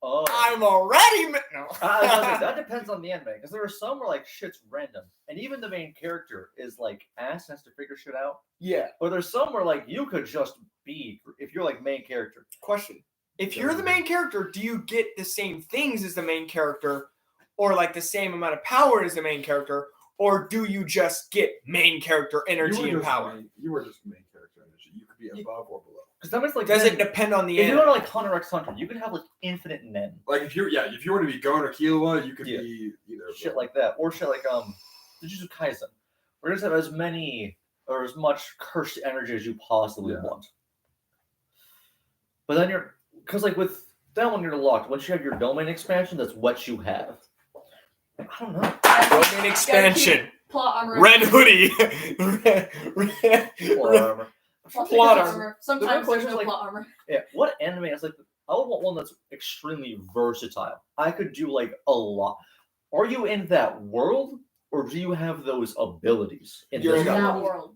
Oh. I'm already no. I was gonna say, that depends on the anime because there are some where like shit's random, and even the main character is like ass has to figure shit out. Yeah. But there's some where like you could just be if you're like main character. Question: if you're the main character, do you get the same things as the main character, or like the same amount of power as the main character, or do you just get main character energy and power? You were just main character energy. You could be above or below. Because that means like Does then- it depend on the if you anime? were like Hunter x Hunter, you could have like infinite nen Like if you were to be Gon or Killua, you could Yeah. be either of shit them. like that, or shit like Jujutsu Kaisen, where you just have as many or as much cursed energy as you possibly Yeah. want. But then you're because like with that one you're locked. Once you have your domain expansion, that's what you have. I don't know. Domain expansion. Plot armor. Red hoodie. Plot armor. Plot armor. Sometimes there's question is no like- plot armor. Yeah, what anime is like? I would want one that's extremely versatile. I could do like a lot. Are you in that world, or do you have those abilities in You're this in In that guy? that world.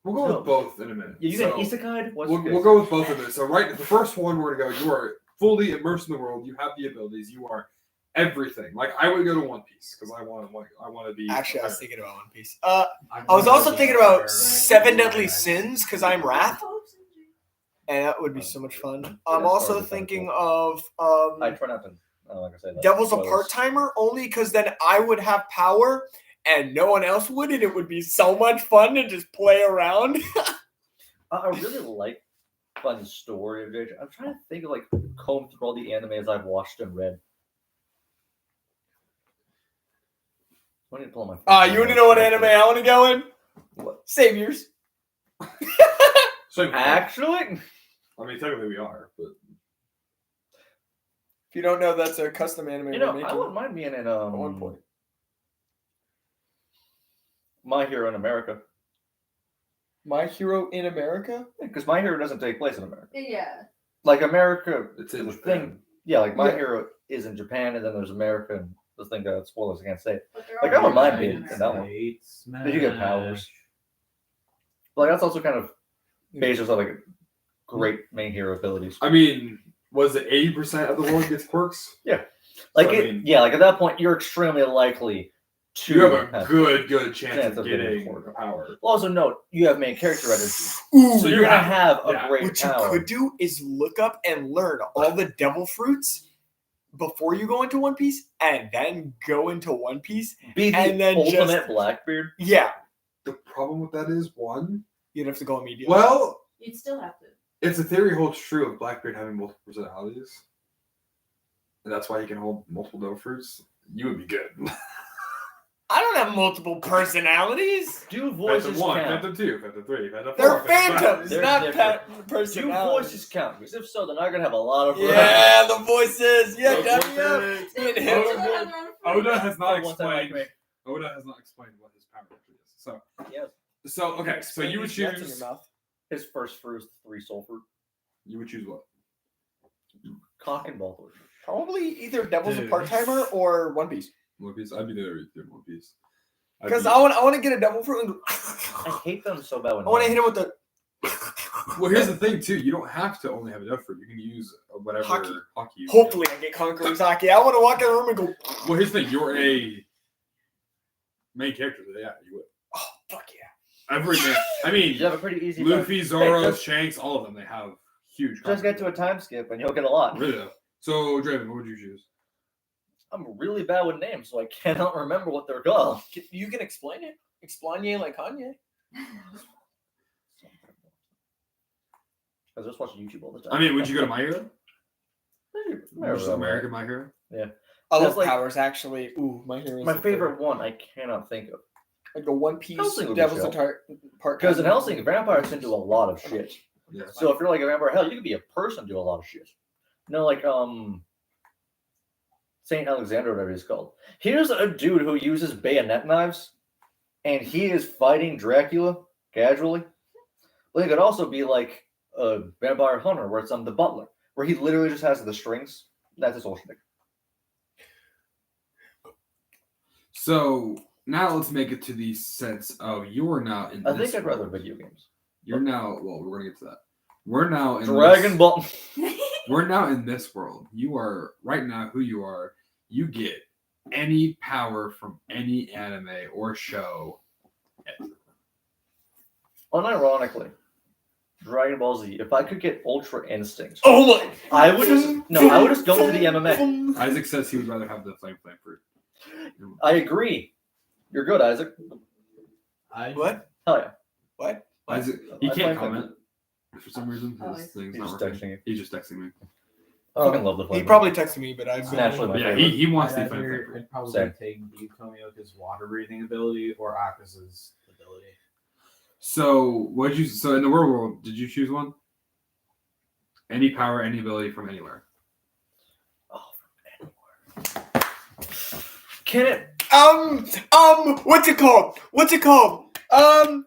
We'll go with both in a minute. Yeah, you So, get isekai. What's we'll, good? we'll go with both of them. So right, the first one we're gonna go. You are fully immersed in the world. You have the abilities. You are everything. Like I would go to One Piece because I want to be. Actually, I was a pirate. thinking about One Piece. I was also thinking about Seven Deadly Sins because I'm Wrath, and that would be so much fun. I'm that's also probably thinking kinda of I try not to. Like I said, like, Devil's a spoilers. part timer only because then I would have power and no one else would, and it would be so much fun to just play around. I really like fun story of JJ. I'm trying to think of like comb through all the animes I've watched and read. I need to pull my phone. You want to know what anime I want to go in? What? Saviors. So Actually, I mean, technically we are, but you don't know, that's a custom anime You we're know, making I wouldn't mind being in at one point. My Hero in America. My Hero in America? Because My Hero doesn't take place in America. Yeah. Like America, It's in the Japan. thing. Yeah, like My Yeah. Hero is in Japan, and then there's America, and the thing that spoilers I can't say. But they're Like, all I don't mind United being in that one. States, But you get powers. But like that's also kind of based on like great main hero abilities. I mean, was it 80% of the world gets quirks? Like So, I it, mean- yeah, like at that point you're extremely likely to You have a have- good chance chance of of getting getting quirk. a power. Also note you have main character energy, Ooh, so you're gonna yeah, have a yeah. great what power. you could do is look up and learn all the devil fruits before you go into One Piece, and then go into One Piece. Be the and then ultimate just- Blackbeard. Yeah, The problem with that is one. you'd have to go immediately. Well, You'd still have to. it's a theory holds true of Blackbeard having multiple personalities, and that's why he can hold multiple devil fruits. You would be good. I don't have multiple personalities. Do voices Phantom 1, count? Phantom 2, Phantom 3, Phantom 4. They're Phantom 5. phantoms, They're not different. Do personalities. voices count? Because if so, then I'm gonna have a lot of Yeah, the voices. Yeah, The W. voices. Me and They him. still have their own Oda has not One time I explained. Oda has not explained what his power actually is. So, Yes. okay. So you would These nuts in your choose. mouth. His first fruit is 3 sulfur. You would choose what? Cock and ball torch. Probably either Devil's a Dude. part timer or One Piece. One Piece. I'd be there in One Piece. I'd Because be- I want to get a devil fruit and go. I hate them so bad when I want to hit him with the. Well, here's the thing too. You don't have to only have a devil fruit. You can use whatever Hockey. hockey you Hopefully, I get Conqueror's Hockey. I want to walk in the room and go. Well, here's the thing. You're a main character. So yeah, you would. Oh, fuck yeah. Every man. I mean, You have a pretty easy. Luffy, Zoro, Hey, just- Shanks, all of them. They have huge. Just get to a time skip and you'll get a lot. Really though. So, Draven, what would you choose? I'm really bad with names, so I cannot remember what they're called. You can explain it. Explain ye like Kanye. I was just watching YouTube all the time. I mean, would you go to My Hero? Whatever, Versus American My Hero? I That's love like- powers actually. Ooh, my hero. My favorite one, I cannot think of. I'd go One Piece. Hellsing would be Devil's chill. Entire part. Because in Hellsing, vampires can do a lot of shit. Yeah. So if you're like a vampire, hell, you could be a person do a lot of shit. No, like Saint Alexander, whatever he's called. Here's a dude who uses bayonet knives, and he is fighting Dracula casually. But he could also be like a vampire hunter, where it's the butler, where he literally just has the strings. That's his whole shtick. So now let's make it to the sense of you're now in. I this think I'd rather world. video games. You're now. Well, we're gonna get to that. We're now in Dragon this, Ball. We're now in this world. You are right now who you are. You get any power from any anime or show. Unironically, Dragon Ball Z. If I could get Ultra Instinct, Oh my! I would just I would just go to the MMA. Isaac says he would rather have the flame fruit. I agree. You're good, Isaac. What? Hell yeah. What? Isaac, he I can't find comment for some reason. Oh, I His see. thing's He's not just working. texting you. He's just texting me. I fucking love the He flame. probably texted me, but I've It's been naturally my But yeah, favorite. he wants the I'd flame either- fruit. I'd probably Same. take Yutomioka's water breathing ability or Akasa's ability. So what did you? So in the world, did you choose one? Any power, any ability from anywhere. Can it? What's it called? What's it called? I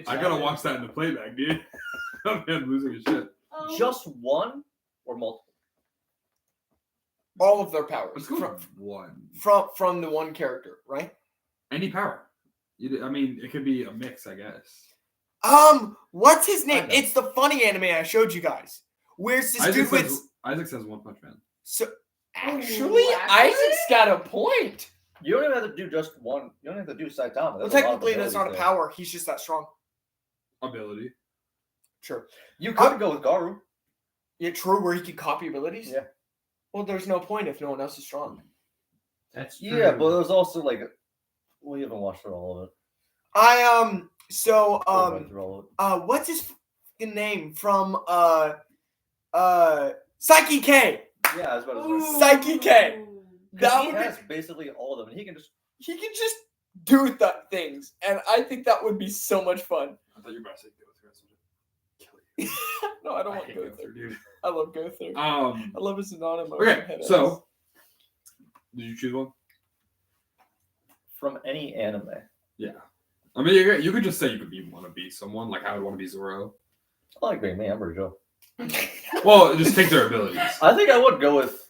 gotta watch that in the playback, dude. I'm losing his shit. Just one or multiple? All of their powers Let's go with one. from the one character, right? Any power. I mean, it could be a mix, I guess. What's his name? I know. It's the funny anime I showed you guys. Where's this dude with? Isaac says One Punch Man. So actually, Ooh, Isaac's got a point. You don't even have to do just one. You don't have to do Saitama. Well, There's a lot of technically, that's not a abilities there. power. He's just that strong. Ability. Sure. You could go with Garu. Yeah, true. Where he can copy abilities. Yeah. Well, there's no point if no one else is strong. That's true. Yeah, but there's also like we haven't watched through all of it. So We went through all of it. what's his fucking name from Psyche K? Yeah, I was about to say. Psyche K. That He would be, has basically all of them. He can just. he can just do things, and I think that would be so much fun. I thought you were about to say go through. No, I don't I want to hate go go there. through, dude. I love Gother. Um. I love his non-emotion. Okay. head So, did you choose one? From any anime. I mean, you could just say you want to be someone. Like, I would want to be Zoro. I like being me. I'm pretty sure. Well, just take their abilities. I think I would go with.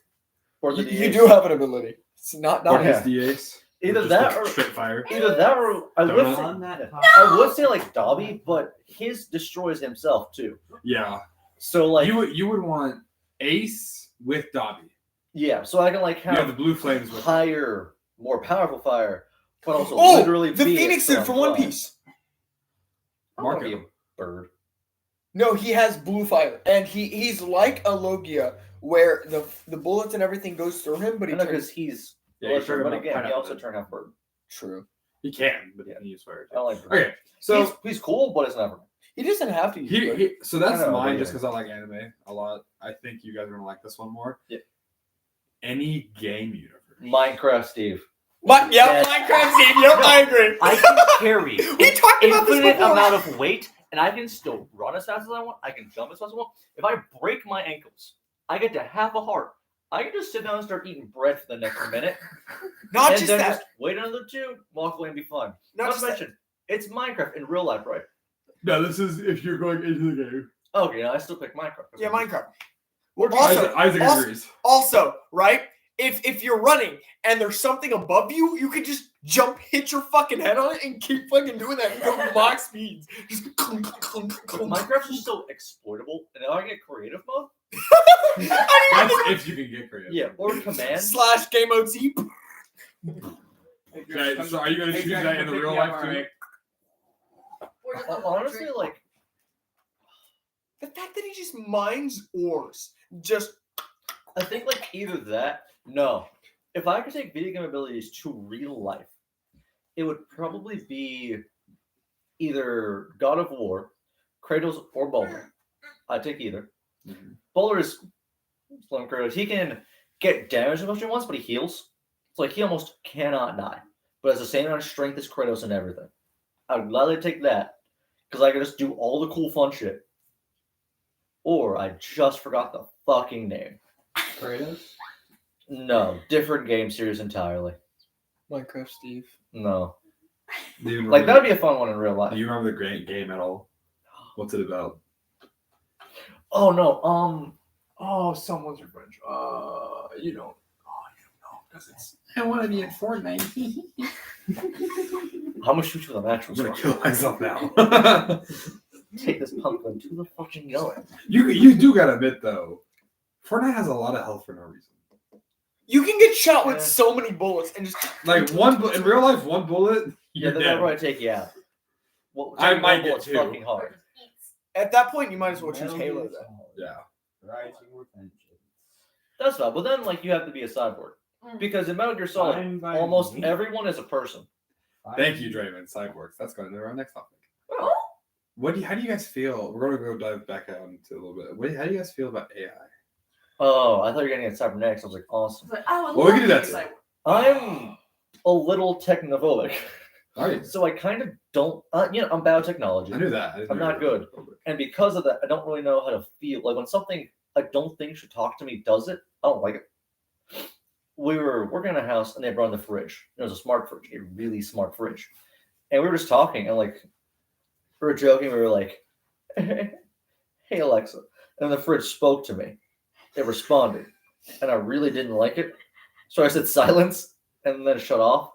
Or the You DH. do have an ability. It's not Or not his DAs. Either Just that like or straight fire. either that or I would Donut. say, On that I would say like Dobby, but his destroys himself too. Yeah. So like You would want Ace with Dobby. yeah, so I can like You have have the blue flames with. higher, more powerful fire, but also Oh, literally the be it, Phoenix so dude I'm from One flying. Piece. I don't wanna Marco. be a bird. No, he has blue fire, and he's like a Logia, where the bullets and everything goes through him, but he I know turns because he's Yeah, well, he's talking but about again, he pineapple also then. turned out bird. true. He can, but Yeah. he can use fire. I don't like bird. Okay, so he's cool, but it's never. He doesn't have to use it. so that's I know, mine but just yeah. because I like anime a lot. I think you guys are gonna like this one more. Yeah. Any game universe. Minecraft, Steve. But yeah, Yes. Minecraft Steve, yep, No. I agree. I can carry We an talked about this infinite before. amount of weight, and I can still run as fast as I want. I can jump as fast as I want. If I break my ankles, I get to half a heart. I can just sit down and start eating bread for the next minute, Not and just then that. just wait another 2, walk away, and be fine. Not Not just to that. mention, it's Minecraft in real life, right? No, this is if you're going into the game. Okay, yeah, I still pick Minecraft. Yeah, Minecraft. Or Also, Isaac also- agrees. Also, right? If you're running and there's something above you, you could just jump, hit your fucking head on it, and keep fucking doing that and go max speeds. Just clunk, clunk, clunk, clunk. Minecraft is so exploitable, and if I get creative mode, That's if you can get creative. yeah, or command. Slash game mode Z. Okay, so are you gonna choose that in the real life too? Or just Honestly, like The fact that he just mines ores, just I think like either that. No, if I could take video game abilities to real life, it would probably be either God of War, Kratos, or Bowler. I'd take either. Mhm. Bowler is Slim Kratos. He can get damage as much as he wants, but he heals. So like he almost cannot die, but has the same amount of strength as Kratos and everything. I would gladly take that because I could just do all the cool fun shit. Or I just forgot the fucking name. Kratos? No, different game series entirely. Minecraft Steve. No, Do you like remember- that would be a fun one in real Do life. you remember the great game at all? What's it about? Oh no, Oh, someone's revenge. You don't. Oh, you don't know because it's. I want to be in Fortnite. how much shoot you with a match? I'm gonna kill myself now. Take this pumpkin to the fucking going. you do gotta admit though, Fortnite has a lot of health for no reason. You can get shot with Yeah. so many bullets and just Like in real life, one bullet. Yeah, You're then dead. they'll probably take you out. Well, I taking might one get bullet's two. fucking hard. at that point you might as well choose Metal Halo Gear then. Solid. Yeah. Rising with Vengeance. That's fine, but then like you have to be a cyborg because in Metal Gear Solid, Fine by almost me. everyone is a person. Thank you, Draven. Cyborgs. That's going to our next topic. Oh. How do you guys feel? We're going to go dive back out into a little bit. How do you guys feel about AI? Oh, I thought you were gonna get cybernetics. I was like, awesome. But I would Well, we love can do to that be too. cyborg. I'm a little technophobic, All right. so I kind of don't. I'm biotechnology. I knew that. I didn't I'm know not you were good. technophobic. And because of that, I don't really know how to feel. Like when something I don't think should talk to me does it, I don't like it. We were working in a house and they brought in the fridge. It was a smart fridge, a really smart fridge. And we were just talking and like we were joking. We were like, "Hey Alexa," and the fridge spoke to me. It responded, and I really didn't like it. So I said silence, and then it shut off.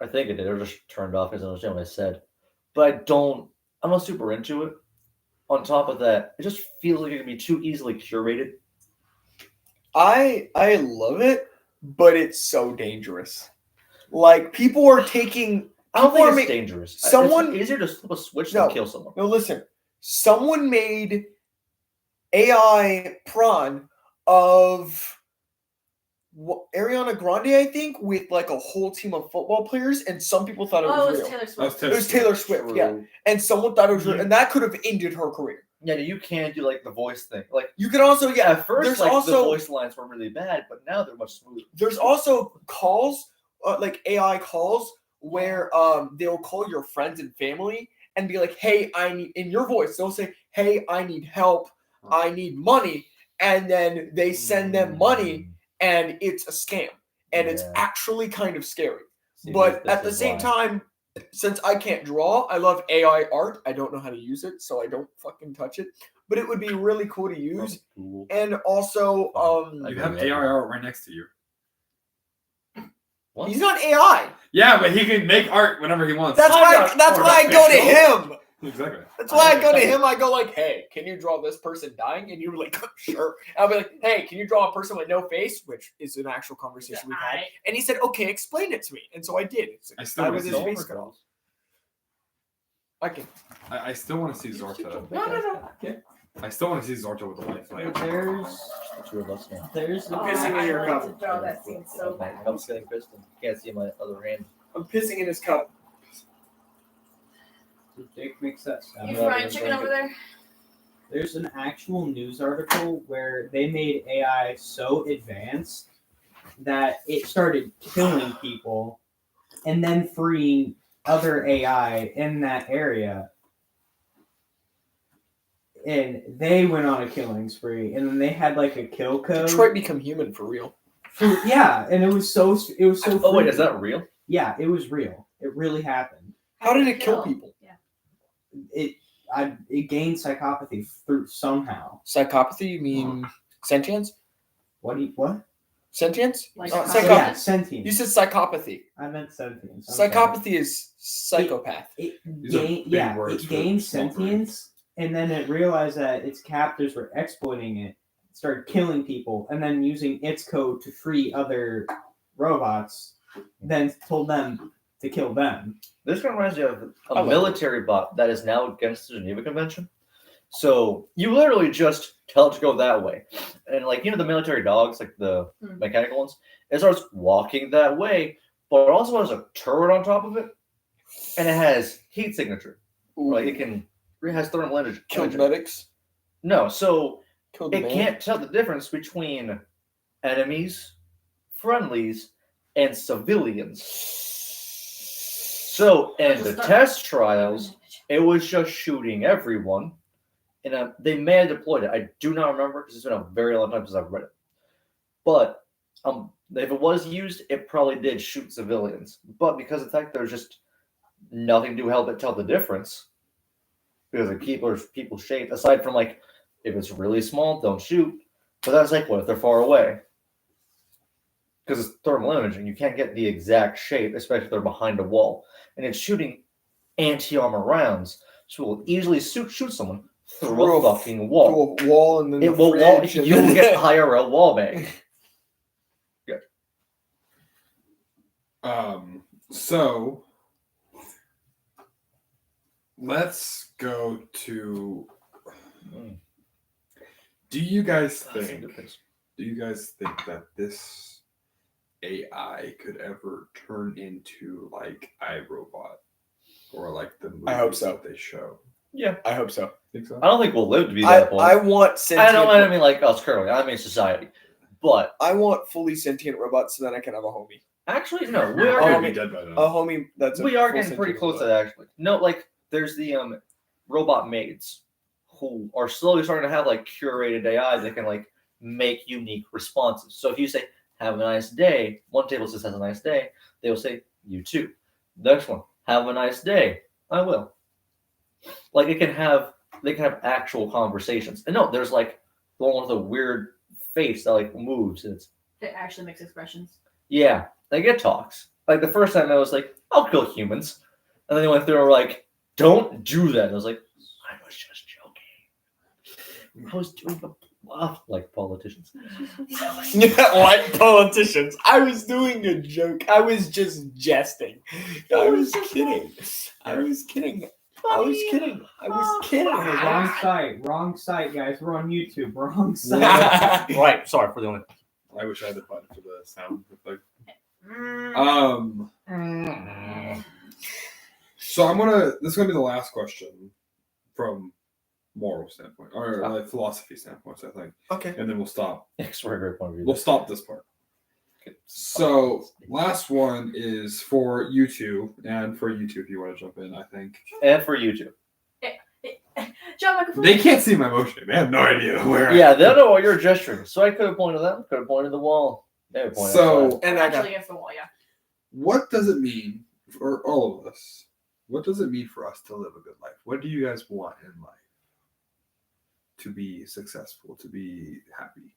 I think it did. It just turned off because I understand what I said. But I'm not super into it. On top of that, it just feels like it can be too easily curated. I love it, but it's so dangerous. Like people are taking I don't People think are it's ma- dangerous. someone- It's easier to flip a switch No. than kill someone. No, listen. Someone made AI prawn of Ariana Grande, I think, with like a whole team of football players, and some people thought it Oh, was it was real. Taylor That was Swift. It was Taylor Swift, yeah. And someone thought it was real, and that could have ended her career. Yeah, you can do like the voice thing. Like You can also, yeah, at first, there's like the also voice lines were really bad, but now they're much smoother. there's also calls, like AI calls, where they'll call your friends and family and be like, "Hey, I need," in your voice. They'll say, "Hey, I need help. I need money, and then they send them money, and it's a scam, and it's Yeah. actually kind of scary. See, But this at the is same why. time, since I can't draw, I love AI art. I don't know how to use it, so I don't fucking touch it. But it would be really cool to use. Cool. And also, You have AI art right next to you. What? he's not AI. Yeah, but he can make art whenever he wants. That's I'm why. not That's part why I of go to it. him. Exactly. That's why I go to understand. him. I go like, "Hey, can you draw this person dying?" And you're like, "Sure." I'll be like, "Hey, can you draw a person with no face?" Which is an actual conversation we've had. And he said, "Okay, explain it to me." And so I did. It's a I still guy wanna with his see face cut off. I can. I still want to see Zorta. No. Okay. I still want to see Zorta with a lifeline. There's The two of us now. there's I'm pissing in your I cup. wanted to draw that scene so bad. I'm getting Kristen. Can't see my other hand. I'm pissing in his cup. Jake makes that sound. You not frying gonna chicken drink over there? There's an actual news article where they made AI so advanced that it started killing people and then freeing other AI in that area. And they went on a killing spree, and then they had like a kill code. Detroit become human for real. Yeah, and it was so. Oh wait, freaky. is that real? Yeah, it was real. It really happened. How did it kill people? Yeah. It gained psychopathy through somehow. Psychopathy? You mean sentience? What? Sentience? Like Not psychopathy? Yeah, psychopathy. sentience. You said psychopathy. I meant sentience. I'm sorry. Psychopathy is psychopath. These are big Yeah, words it for gained small brains. sentience, and then it realized that its captors were exploiting it, started killing people, and then using its code to free other robots, then told them to kill them. This kind of reminds me of I a like military bot that is now against the Geneva Convention. So you literally just tell it to go that way, and like the military dogs, like the Hmm. mechanical ones, it starts walking that way, but it also has a turret on top of it, and it has heat signature. Like it has thermal energy. Killed medics. No, so Killed the it man. can't tell the difference between enemies, friendlies, and civilians. So in the test trials, it was just shooting everyone. And they may have deployed it. I do not remember because it's been a very long time since I've read it. But if it was used, it probably did shoot civilians. But because of the fact there's just nothing to help it tell the difference, because the people shaped, aside from like if it's really small, don't shoot. But that's like what if they're far away? Because it's thermal imaging, you can't get the exact shape, especially if they're behind a wall. And it's shooting anti-armor rounds, so it will easily shoot someone through a fucking wall. Through a wall and then It the will wall. fridge You and will then- get IRL wallbang. So let's go to. Do you guys think that this AI could ever turn into like iRobot or like the movies I hope so. that they show? I hope so. Think so? I don't think we'll live to be I, that point. I want sentient. I don't mean like us currently. I mean society. But I want fully sentient robots so then I can have a homie. actually, no. We You're are gonna Oh, be dead by then. A homie that's a we are full getting pretty sentient close to robot. that actually. No, like there's the robot maids who are slowly starting to have like curated AI that can like make unique responses. So if you say "Have a nice day," one table says "Has a nice day," they will say "You too." Next one, "Have a nice day." I will. Like they can have actual conversations. And no, there's like the one with a weird face that like moves. And it's It actually makes expressions. yeah, like it talks. Like the first time I was like, I'll kill humans. And then they went through and were like, don't do that. And I was like, I was just joking. I was doing a bluff like politicians. Yeah, like politicians. I was doing a joke. I was just jesting. I was kidding. I was kidding. I was kidding. I was kidding. Okay, wrong site, guys. We're on YouTube. Wrong site. Right, sorry for the only. I wish I had the button for the sound. Like, so this is gonna be the last question from moral standpoint or like philosophy standpoint, I think, Okay. and then we'll stop. Extraordinary point of view. We'll stop this part. So last one is for you two, and for you two if you want to jump in, I think. And for you too. John Michael. They can't see my motion. They have no idea where. Yeah, they don't know what you're gesturing. So I could have pointed them. Could have pointed the wall. They would point So- outside. And I got Actually against the wall, yeah. What does it mean for all of us? What does it mean for us to live a good life? What do you guys want in life? To be successful, to be happy.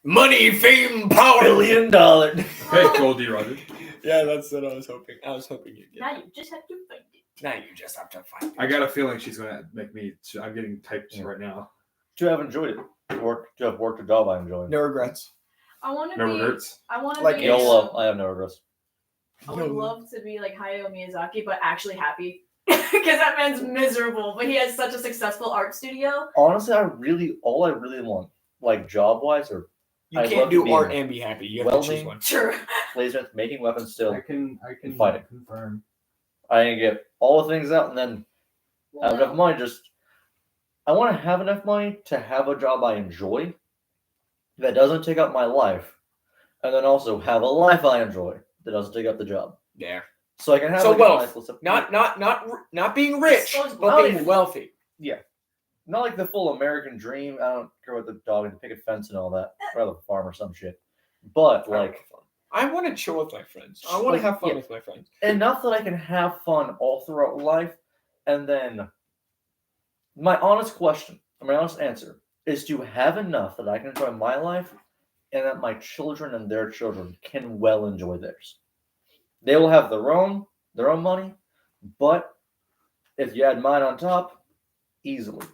money, fame, power. $1 billion. Hey, Goldie Roger. Yeah, that's what I was hoping. I was hoping you'd get. Now you just have to find it. Now you just have to find. I got a feeling she's gonna make me. I'm getting typed right now. Do you have enjoyed it? Do you have worked a job I enjoyed? No regrets. I want to Never be. hurts. I want to Like be. YOLO. I have no regrets. I would love to be like Hayao Miyazaki, but actually happy. Because that man's miserable, but he has such a successful art studio. Honestly, all I really want, like job wise, or You I'd can't love to do be art in and be happy. You have to choose welding. one. Sure. laser making weapons still. I can Fighting. confirm. I can get all the things out and then have enough money. I want to have enough money to have a job I enjoy that doesn't take up my life, and then also have a life I enjoy that doesn't take up the job. Yeah. So I can have So like, wealth. a nice little- Not being rich, Disposable. but being wealthy. not like the full American dream. I don't care what the dog and picket fence and all that. I'd rather farm or some shit. But like I want to chill with my friends. I want to have fun yeah. with my friends. enough that I can have fun all throughout life, and then my honest question, my honest answer is to have enough that I can enjoy my life, and that my children and their children can well enjoy theirs. They will have their own money, but if you add mine on top, easily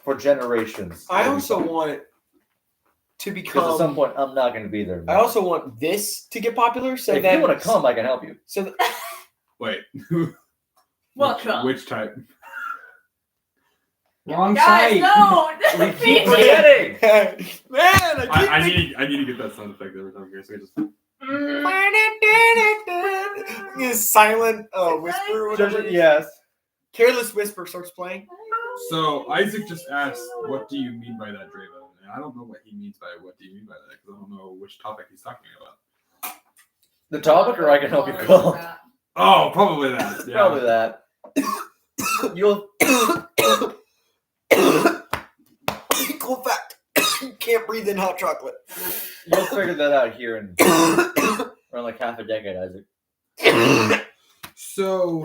for generations. I it'll be also fine. want it to because at some become. point I'm not going to be there. I also want this to get popular, so if that you want to come, I can help you. So that, Wait. Welcome. Which type? Wrong Guys, site. no! We keep forgetting. man, I need to get that sound effect every time here. So I just. This silent whisper, or whatever. Yes. Careless whisper starts playing. So Isaac just asked, "What do you mean by that, Draven?" And I don't know what he means by "What do you mean by that" because I don't know which topic he's talking about. The topic, or I can help you call. Oh, probably that. Yeah. Probably that. You'll Cool fact. You can't breathe in hot chocolate. figure that out here in around like half a decade, Isaac. So,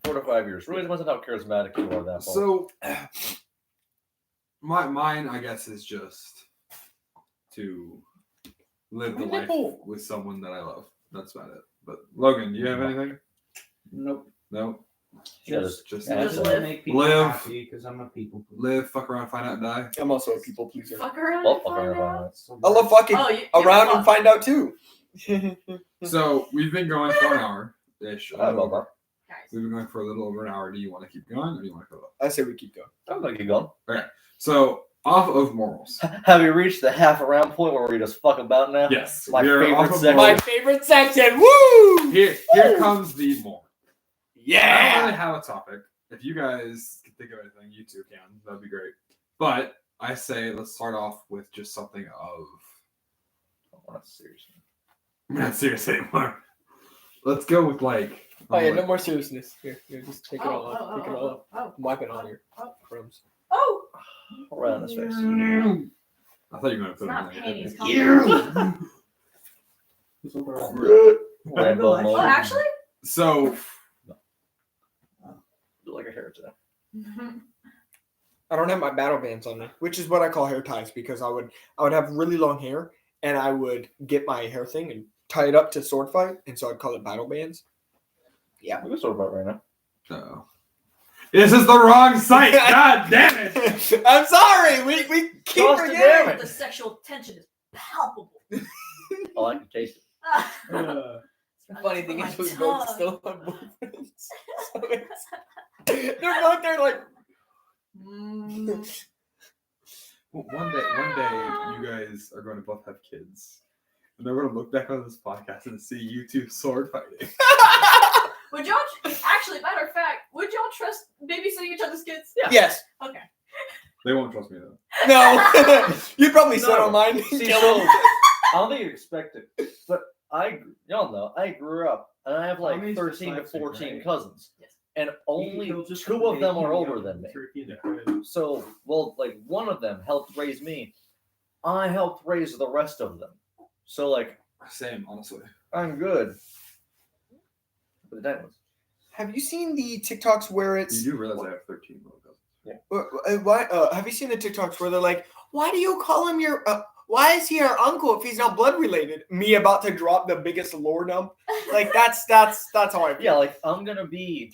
4 to 5 years. Really depends on how charismatic you are. That far. so mine, I guess, is just to live the life with someone that I love. That's about it. But Logan, do you have anything? Nope. No. Just Just Yeah, Just live. to make people Live. happy because I'm a people pleaser. live, fuck around, find out, and die. I'm also a people pleaser. Fuck around. Well, and fucking find around. out. So I love fucking Oh, you around fuck. and find out too. So we've been going for an hour ish. I love that. Guys. We've been going for a little over an hour. Do you want to keep going or do you want to go up? I say we keep going. I'm gonna keep going. So off of morals. Have you reached the half around point where we just fuck about now? Yes. My we are favorite off of section. My morals. favorite section. Woo! Here comes the moral. I don't Yeah. really have a topic. If you guys can think of anything, you two can. That'd be great. But I say let's start off with just something of. Oh, that's serious. We're not serious anymore. Let's go with like. Oh yeah, no more seriousness. Here, just take it all Oh, off. Take it all off. oh, I'm wiping on your oh. crumbs. Oh! Right on his face. I thought you were gonna It's put not it in pain, it's there. Rainbow Oh, Well, mode. actually? So Like a hair today. I don't have my battle bands on me, which is what I call hair ties because I would have really long hair and I would get my hair thing and tie it up to sword fight, and so I'd call it battle bands. Yeah. We can sort about right now. Uh-oh. This is the wrong site. God damn it. I'm sorry. We keep Toss the forgetting. damn it. The sexual tension is palpable. Oh, I can taste it. Funny thing My is, we tongue. both still have boyfriends. So they're both there like. Mm. One day, you guys are going to both have kids, and they're going to look back on this podcast and see you two sword fighting. Would y'all, actually, matter of fact, would y'all trust babysitting each other's kids? Yes. Okay. They won't trust me though. No. You'd probably sit No. on mine. See, Kill so, them. I don't think you expect it, but y'all know, I grew up and I have How like many's 13 to dyslexic, 14 right? cousins. Yes. and only He'll just two of them make are you older young than me. turkey in the crib. So, well, like one of them helped raise me. I helped raise the rest of them. So, like, Same, honestly. I'm good. But the was. Have you seen the TikToks where it's You do realize I have 13 little cousins. why? Have you seen the TikToks where they're like, "Why do you call him your? Why is he our uncle if he's not blood related?" Me about to drop the biggest lore dump. Like that's how I feel. Yeah, like I'm gonna be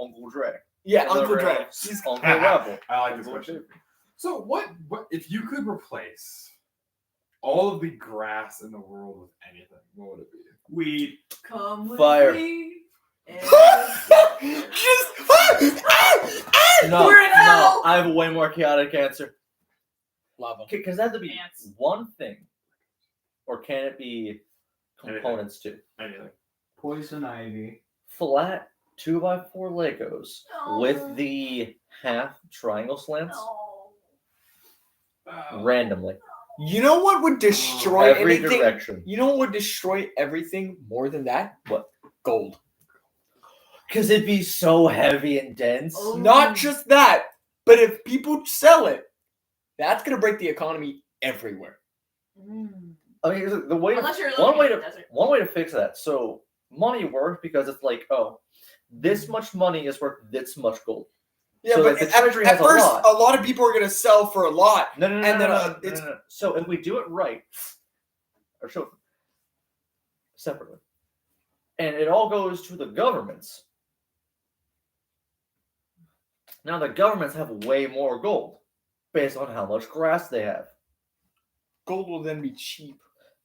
Uncle Dre. Yeah, Whatever Uncle Dre. else. He's Uncle Rebel. I like this question. So what if you could replace all of the grass in the world with anything? What would it be? Weed. Come with Fire. me. No, We're in no, hell! I have a way more chaotic answer. lava. Because that to be Ants. one thing, or can it be components too? Anything. Poison ivy. Flat 2x4 Legos No. with the half triangle slants No. randomly. You know what would destroy Every anything? direction. You know what would destroy everything more than that? What? Gold. Because it'd be so heavy and dense. Oh. Not just that, but if people sell it, that's gonna break the economy everywhere. Mm. I mean, the way Unless you're one living way in to the desert. one way to fix that. So money works because it's like, oh, this much money is worth this much gold. Yeah, So but if the at, treasury at has a first, lot- a lot of people are gonna sell for a lot. No, no, no, And no, then, no, no, it's- no, no. So if we do it right, or show separately, and it all goes to the governments. Now the governments have way more gold based on how much grass they have. Gold will then be cheap.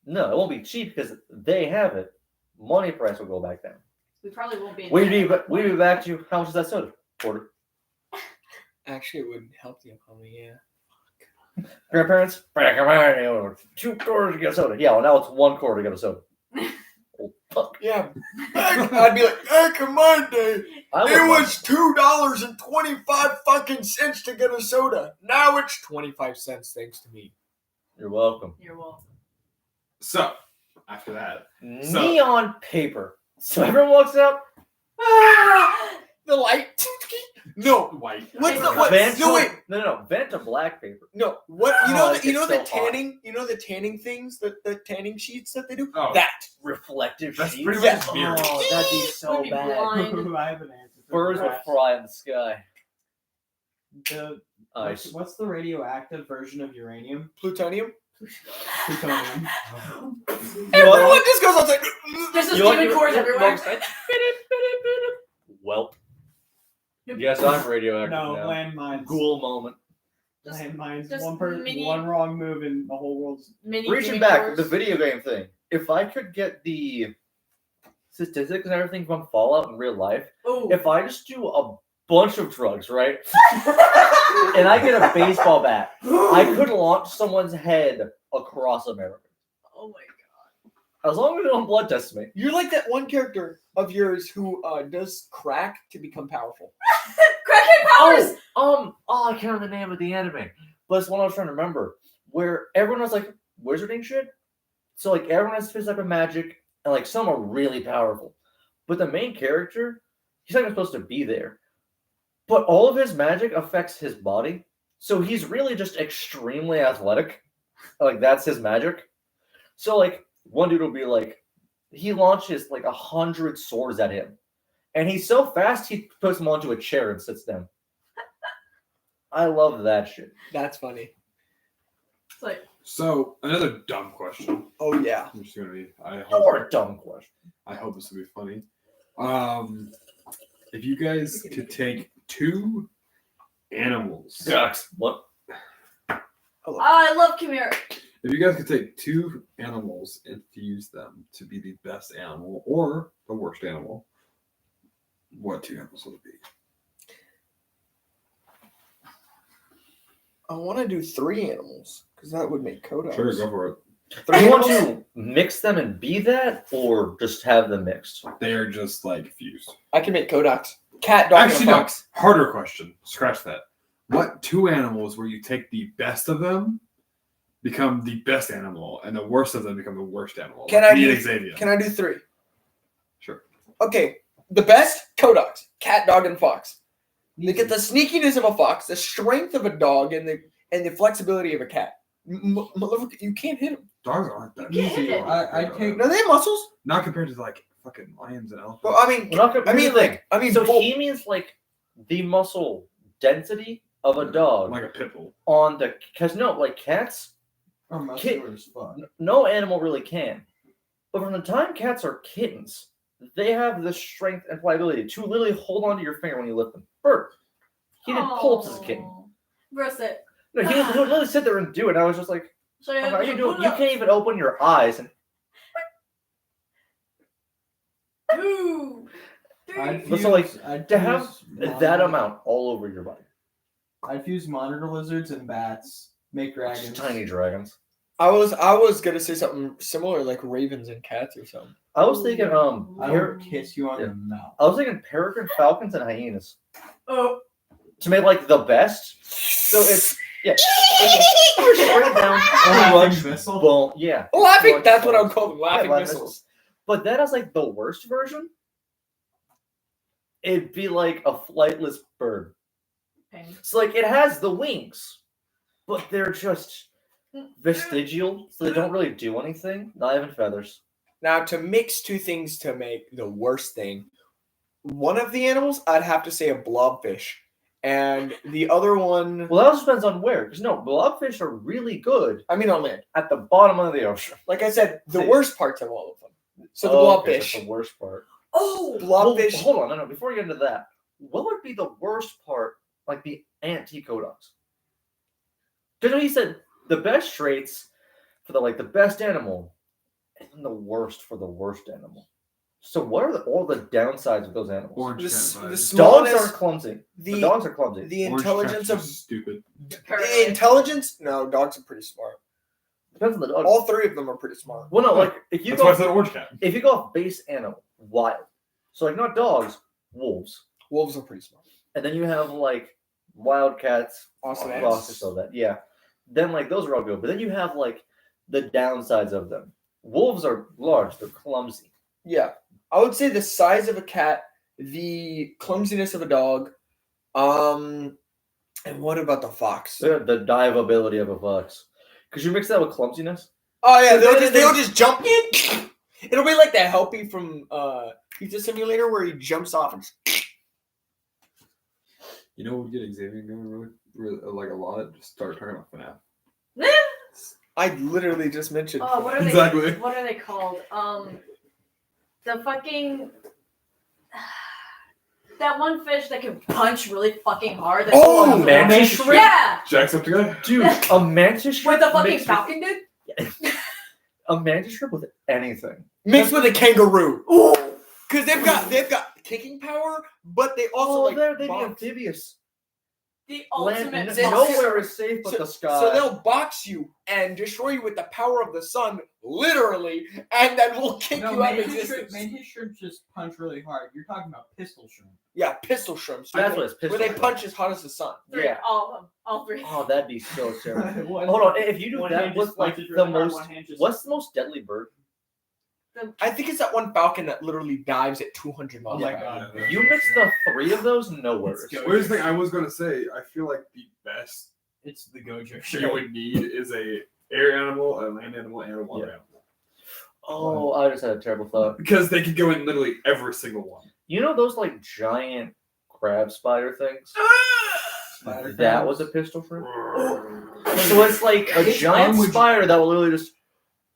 No, it won't be cheap because they have it. Money price will go back down. We probably won't be. in We'd be Canada. back to how much is that soda? Quarter. Actually, it would help the economy. Yeah. Grandparents, $2 to get a soda. Yeah, well now it's $1 to get a soda. Oh, fuck. Yeah. I'd be like, back in my day, I would it love- was $2.25 fucking cents to get a soda. Now it's 25 cents, thanks to me. You're welcome. You're welcome. So after that, So- Neon paper. So everyone walks out. The light. No. white. What's the Paper what? Vent No to- wait. No. Vent to black paper. No. What? You Oh, know? it You know gets the so hot. tanning. You know the tanning things. The tanning sheets that they do. Oh. That. Reflective That's sheets. pretty much just mirror. Oh, that'd be so We'd be bad. blind. I have an answer. for Birds would grass. fly in the sky. The, Ice. what's the radioactive version of uranium? Plutonium. Plutonium. Everyone just goes outside. There's just You want- demon cores you- everywhere. Welp. Yes, I'm radioactive No, now. landmines. Ghoul moment. Just- Landmines. just One person, mini- one wrong move, and the whole world's. Mini Reaching demon back, cores. the video game thing. If I could get the statistics and everything from Fallout in real life, Ooh. if I just do a bunch of drugs, right, and I get a baseball bat, I could launch someone's head across America. Oh my As long as they don't blood test me. You're like that one character of yours who does crack to become powerful. god. Crackhead powers. I can't remember the name of the anime, but it's one I was trying to remember, where everyone was like wizarding shit. So like everyone has this type of magic, and like some are really powerful, but the main character, he's not even supposed to be there. But all of his magic affects his body, so he's really just extremely athletic. Like that's his magic. So like one dude will be like, he launches like 100 swords at him, and he's so fast he puts him onto a chair and sits down. I love that shit. That's funny. It's like So another dumb question. Oh yeah. I'm just gonna be. Or a dumb question. I hope this will be funny. If you guys could take two animals, Ducks. What? oh, I love Chimera. if you guys could take two animals and fuse them to be the best animal or the worst animal, what two animals would it be? I want to do 3 animals because that would make Kodaks. Sure, go for it. Do you want to mix them and be that, or just have them mixed? They are just like fused. I can make Kodaks. Cat, dog, Actually, and a no. fox. Harder question. Scratch that. What two animals where you take the best of them become the best animal, and the worst of them become the worst animal? Can Like I me do- and Xavier. Can I do 3? Sure. Okay. the best codogs, cat, dog, and fox. They get the sneakiness of a fox, the strength of a dog, and the flexibility of a cat. You can't hit them. Dogs aren't that You can't easy. hit it. I take No, they have muscles. Not compared to like fucking lions and elephants. Well, I mean, Well, not I mean, here's the thing. like, I mean, So bull- he means like the muscle density of a dog like a pit bull. on the because no, like cats, are muscular as fuck. no animal really can. But from the time cats are kittens, they have the strength and pliability to literally hold onto your finger when you lift them. Bird, he did pull-ups as a kitten. Bro said, No, he would literally sit there and do it. And I was just like, so how are you doing? You can't even open your eyes. And 2, 3. But so, like, I'd to have fuse that monitor- amount all over your body, I'd fuse monitor lizards and bats. Make dragons. just tiny dragons. I was gonna say something similar, like ravens and cats or something. I was thinking, I would kiss you on Yeah. the mouth. I was thinking peregrine falcons and hyenas Oh. to make like the best. So it's straight down, lunge, Missile. boom, yeah. Oh, I think Lunge that's what I would balls. call them, laughing Yeah, missiles. But that is like the worst version. It'd be like a flightless bird. Pain. So like it has the wings, but they're just vestigial, so they don't really do anything. Not even feathers. Now, to mix two things to make the worst thing, one of the animals I'd have to say a blobfish, and the other one, Well, that also depends on where. Because no, blobfish are really good I mean on land. at the bottom of the ocean. Like I said, the See. worst parts of all of them. So the Okay, that's blobfish, the worst part. Oh. blobfish. Well, hold on, no. Before we get into that, what would be the worst part, like the anti-codox? Because he said the best traits for the best animal, and then the worst for the worst animal. So what are all the downsides of those animals? Orange The, cat s- the vibes. Dogs smallness, are clumsy. The the dogs are clumsy. the Orange intelligence cats are of stupid. the intelligence. No, dogs are pretty smart. Depends on the dog. All three of them are pretty smart. Well, no, like if you That's why I go said orange cat. if you go off base animal, wild. So like not dogs, wolves, Wolves are pretty smart. and then you have like wildcats, Awesome. Lions. foxes, so that yeah. Then like those are all good, but then you have like the downsides of them. Wolves are large; they're clumsy. Yeah, I would say the size of a cat, the clumsiness of a dog, and what about the fox? The dive ability of a fox. Could you mix that with clumsiness? Oh yeah, So they'll just jump in. It'll be like that Helpy from Pizza Simulator where he jumps off and. You know what we get Xavier going really like a lot? Just start talking about FNAF. I literally just mentioned. Oh, what are Exactly. they? What are they called? The fucking that one fish that can punch really fucking hard. That's Oh, so awesome. mantis shrimp? Yeah, Jacksepticeye? Dude, a mantis shrimp with the fucking mixed falcon dude. with- a mantis shrimp with anything. Mixed with a kangaroo. Because they've got kicking power, but they also like they'd be box. amphibious. The Land, ultimate. Zip- nowhere is safe but So, the sky. so they'll box you and destroy you with the power of the sun, literally, and then we'll kick No, you out of mantis existence. shrimp just punch really hard. You're talking about pistol shrimp. Yeah, pistol shrimps. That's what it's pistol where they shrimp. punch as hot as the sun. Three, Yeah. all of them, all three. Oh, that'd be so terrible. One- Hold on, if you do one that hand with just like punches the really hard, most, one hand just- what's the most deadly bird? I think it's that one falcon that literally dives at 200 Oh miles my an hour. god. You mix the three of those, nowhere. Let's go. Where's the thing I was gonna say? I feel like the best It's the Gojo you shrimp. would need is a air animal, a land animal, and a water Yeah. animal. Oh, I just had a terrible thought. Because they could go in literally every single one. You know those like giant crab spider things? Spider That crabs. was a pistol shrimp. So it's like a Its giant arm would- spider that will literally just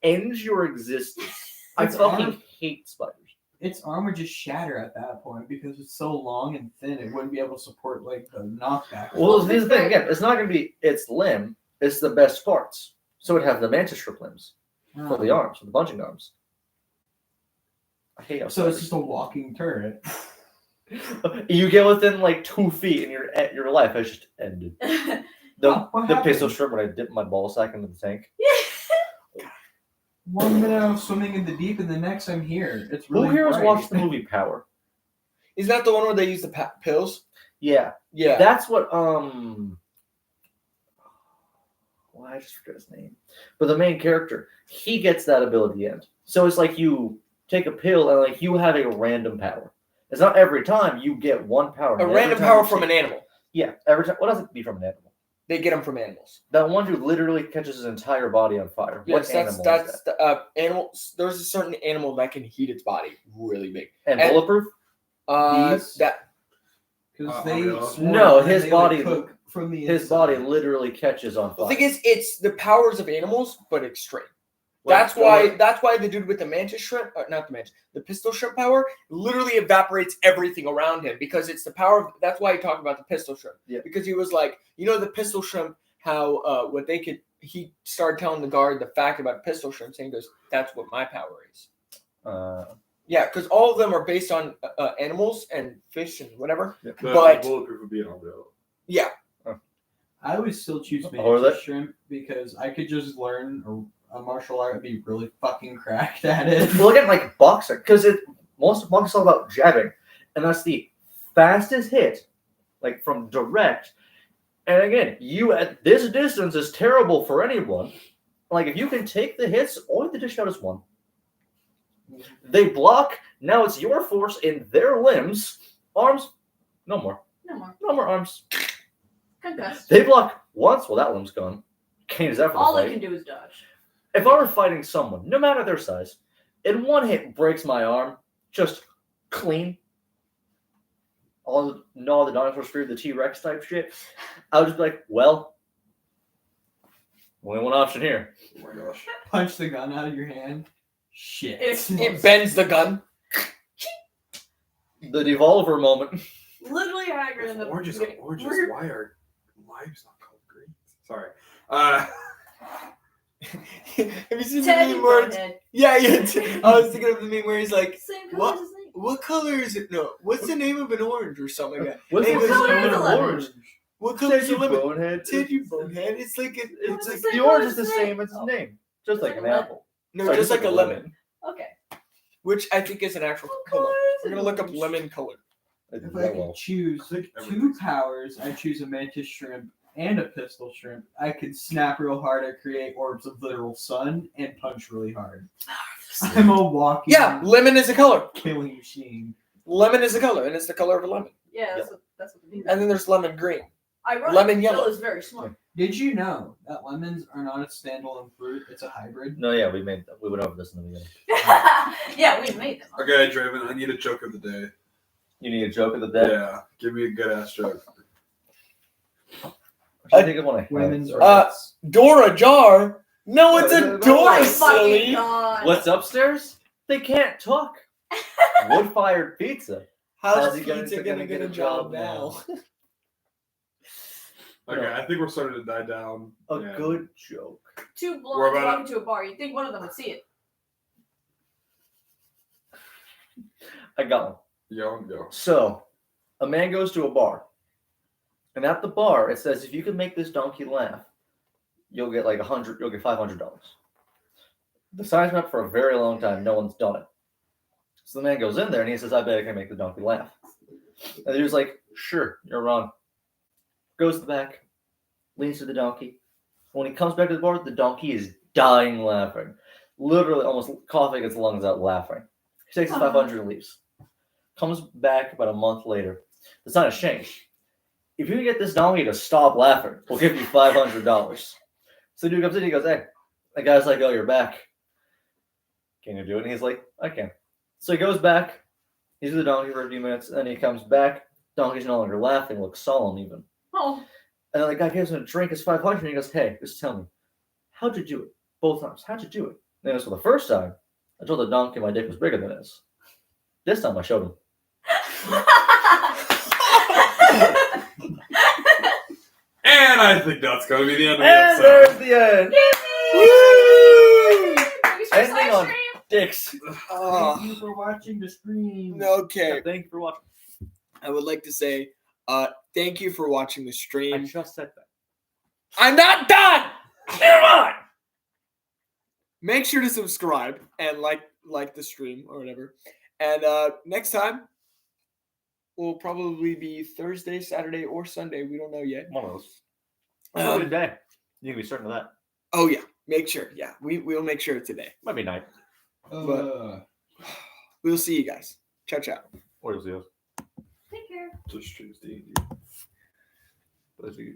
end your existence. I Its fucking arm- hate spiders. Its arm would just shatter at that point because it's so long and thin. It wouldn't be able to support like the knockback. Well, here's the thing again. It's not going to be its limb. It's the best parts. So it'd have the mantis shrimp limbs for the arms, for the bunching arms. I hate how So it's spiders- just a walking turret. You get within like 2 feet and your life has just ended. The Oh, what the pistol happened? shrimp when I dipped my ball sack into the tank. 1 minute I'm swimming in the deep, and the next I'm here. It's really Who here has bright. watched the movie Power? Is that the one where they use the pills? Yeah. Yeah. That's what well, I just forget his name. But the main character, he gets that ability at the end. So it's like you take a pill and like you have a random power. It's not every time you get one power. A Every random time power you from take- an animal. Yeah, every time. What does it be from an animal? They get them from animals. That one who literally catches his entire body on fire. Yes, what animal that's is that? the animals. There's a certain animal that can heat its body really big. And and- bulletproof? Bees? That Because they Armadillo. swarm No, and his they, body- cook from the His inside. body literally catches on the fire. thing is, it's the powers of animals, but extreme. Like, That's why the dude with the mantis shrimp, not the mantis, the pistol shrimp power, literally evaporates everything around him because it's the power. That's why he talked about the pistol shrimp. Yeah. Because he was like, the pistol shrimp, how what they could. He started telling the guard the fact about pistol shrimps, and he goes, "That's what my power is." Yeah, because all of them are based on animals and fish and whatever. The But- bulletproof would be an armadillo. Yeah, I would still choose Or mantis that- shrimp because I could just learn a martial art and be really fucking cracked at it. Well, again, like boxing, because most of boxing is all about jabbing, and that's the fastest hit, like from direct. And again, you at this distance is terrible for anyone. Like if you can take the hits, only the dish out is one. They block. Now it's your force in their limbs, arms. No more. No more. Arms. Concussed. They block once. Well, that limb's gone. Can't use that for the All fight. they can do is dodge. If I were fighting someone, no matter their size, in one hit breaks my arm, just clean. All the dinosaurs feared the T-Rex type shit. I would just be like, well, only one option here. Oh my gosh. Punch the gun out of your hand. Shit. it bends the gun. The Devolver moment. Literally Hagrid in the Oranges, beginning. oranges. We're- Why are limes not called green? Sorry. Have you seen Ted the meme where it's, Bonehead. yeah. I was thinking of the meme where he's like, Same What? color as his name. "What color is it? No, what's the name of an orange or something like that? What's Hey, the what color is of the lemon? orange? What color is Ted, the you lemon? bonehead. Ted, you bonehead. It's like It's It's the like same the color orange as is the his same name. as his Oh. name, just like like an a lemon. apple. no, Sorry, just like a lemon, Okay. which I think is an actual What color. color is We're it? gonna look up lemon color. If I could choose I think two everything's- powers, I choose a mantis shrimp and a pistol shrimp. I could snap real hard and create orbs of literal sun and punch really hard. I'm a walking Yeah, lemon is a color. killing machine. Lemon is a color, and it's the color of a lemon. Yeah, that's what it means. And then there's lemon green. Ironic, lemon Bill yellow. is very smart. Did you know that lemons are not a standalone fruit? It's a hybrid. No, yeah, we went over this in the beginning. Yeah, we made them. Okay, Draven, I need a joke of the day. You need a joke of the day. Yeah, give me a good ass joke. I think of one I have. Women's Sorry. rights. Door ajar? No, it's a Oh door, my silly. fucking god. What's upstairs? They can't talk. Wood-fired pizza. How's he gonna pizza gonna get a job now? Okay, No. I think we're starting to die down. A Yeah. good joke. Two We're blondes about- walking to a bar. You'd think one of them would see it. I got one. Go. So, a man goes to a bar, and at the bar it says, if you can make this donkey laugh, you'll get like you'll get $500. The sign's been up for a very long time. No one's done it. So the man goes in there and he says, I bet I can make the donkey laugh. And the dude's like, sure, you're wrong. Goes to the back, leans to the donkey. When he comes back to the bar, the donkey is dying laughing. Literally almost coughing his lungs out laughing. He takes his 500 and leaves. Comes back about a month later. The sign has changed. If you can get this donkey to stop laughing, we'll give you $500. So the dude comes in, he goes, hey, the guy's like, oh, you're back. Can you do it? And he's like, I can. So he goes back, he's with the donkey for a few minutes, and he comes back. Donkey's no longer laughing, looks solemn even. Oh, And then the guy gives him a drink, it's 500, and he goes, hey, just tell me, how'd you do it? Both times, how'd you do it? And he goes, well, the first time, I told the donkey my dick was bigger than his. This time I showed him. And I think that's going to be the end of the And episode. there's the end. Woo! Thanks for Ending on stream. dicks. Oh, Thank you for watching the stream. okay. Thank you for watching. I would like to say, thank you for watching the I stream. just said that. I'm not done. Never mind. Make sure to subscribe and like the stream or whatever. And next time will probably be Thursday, Saturday, or Sunday. We don't know yet. One of those. Have a Um, good day. You can be certain of that. oh yeah, make sure. Yeah, we'll make sure today. Might be night. We'll see you guys. Ciao, ciao. Or you'll see us. Take care. Just choose D&D. But if you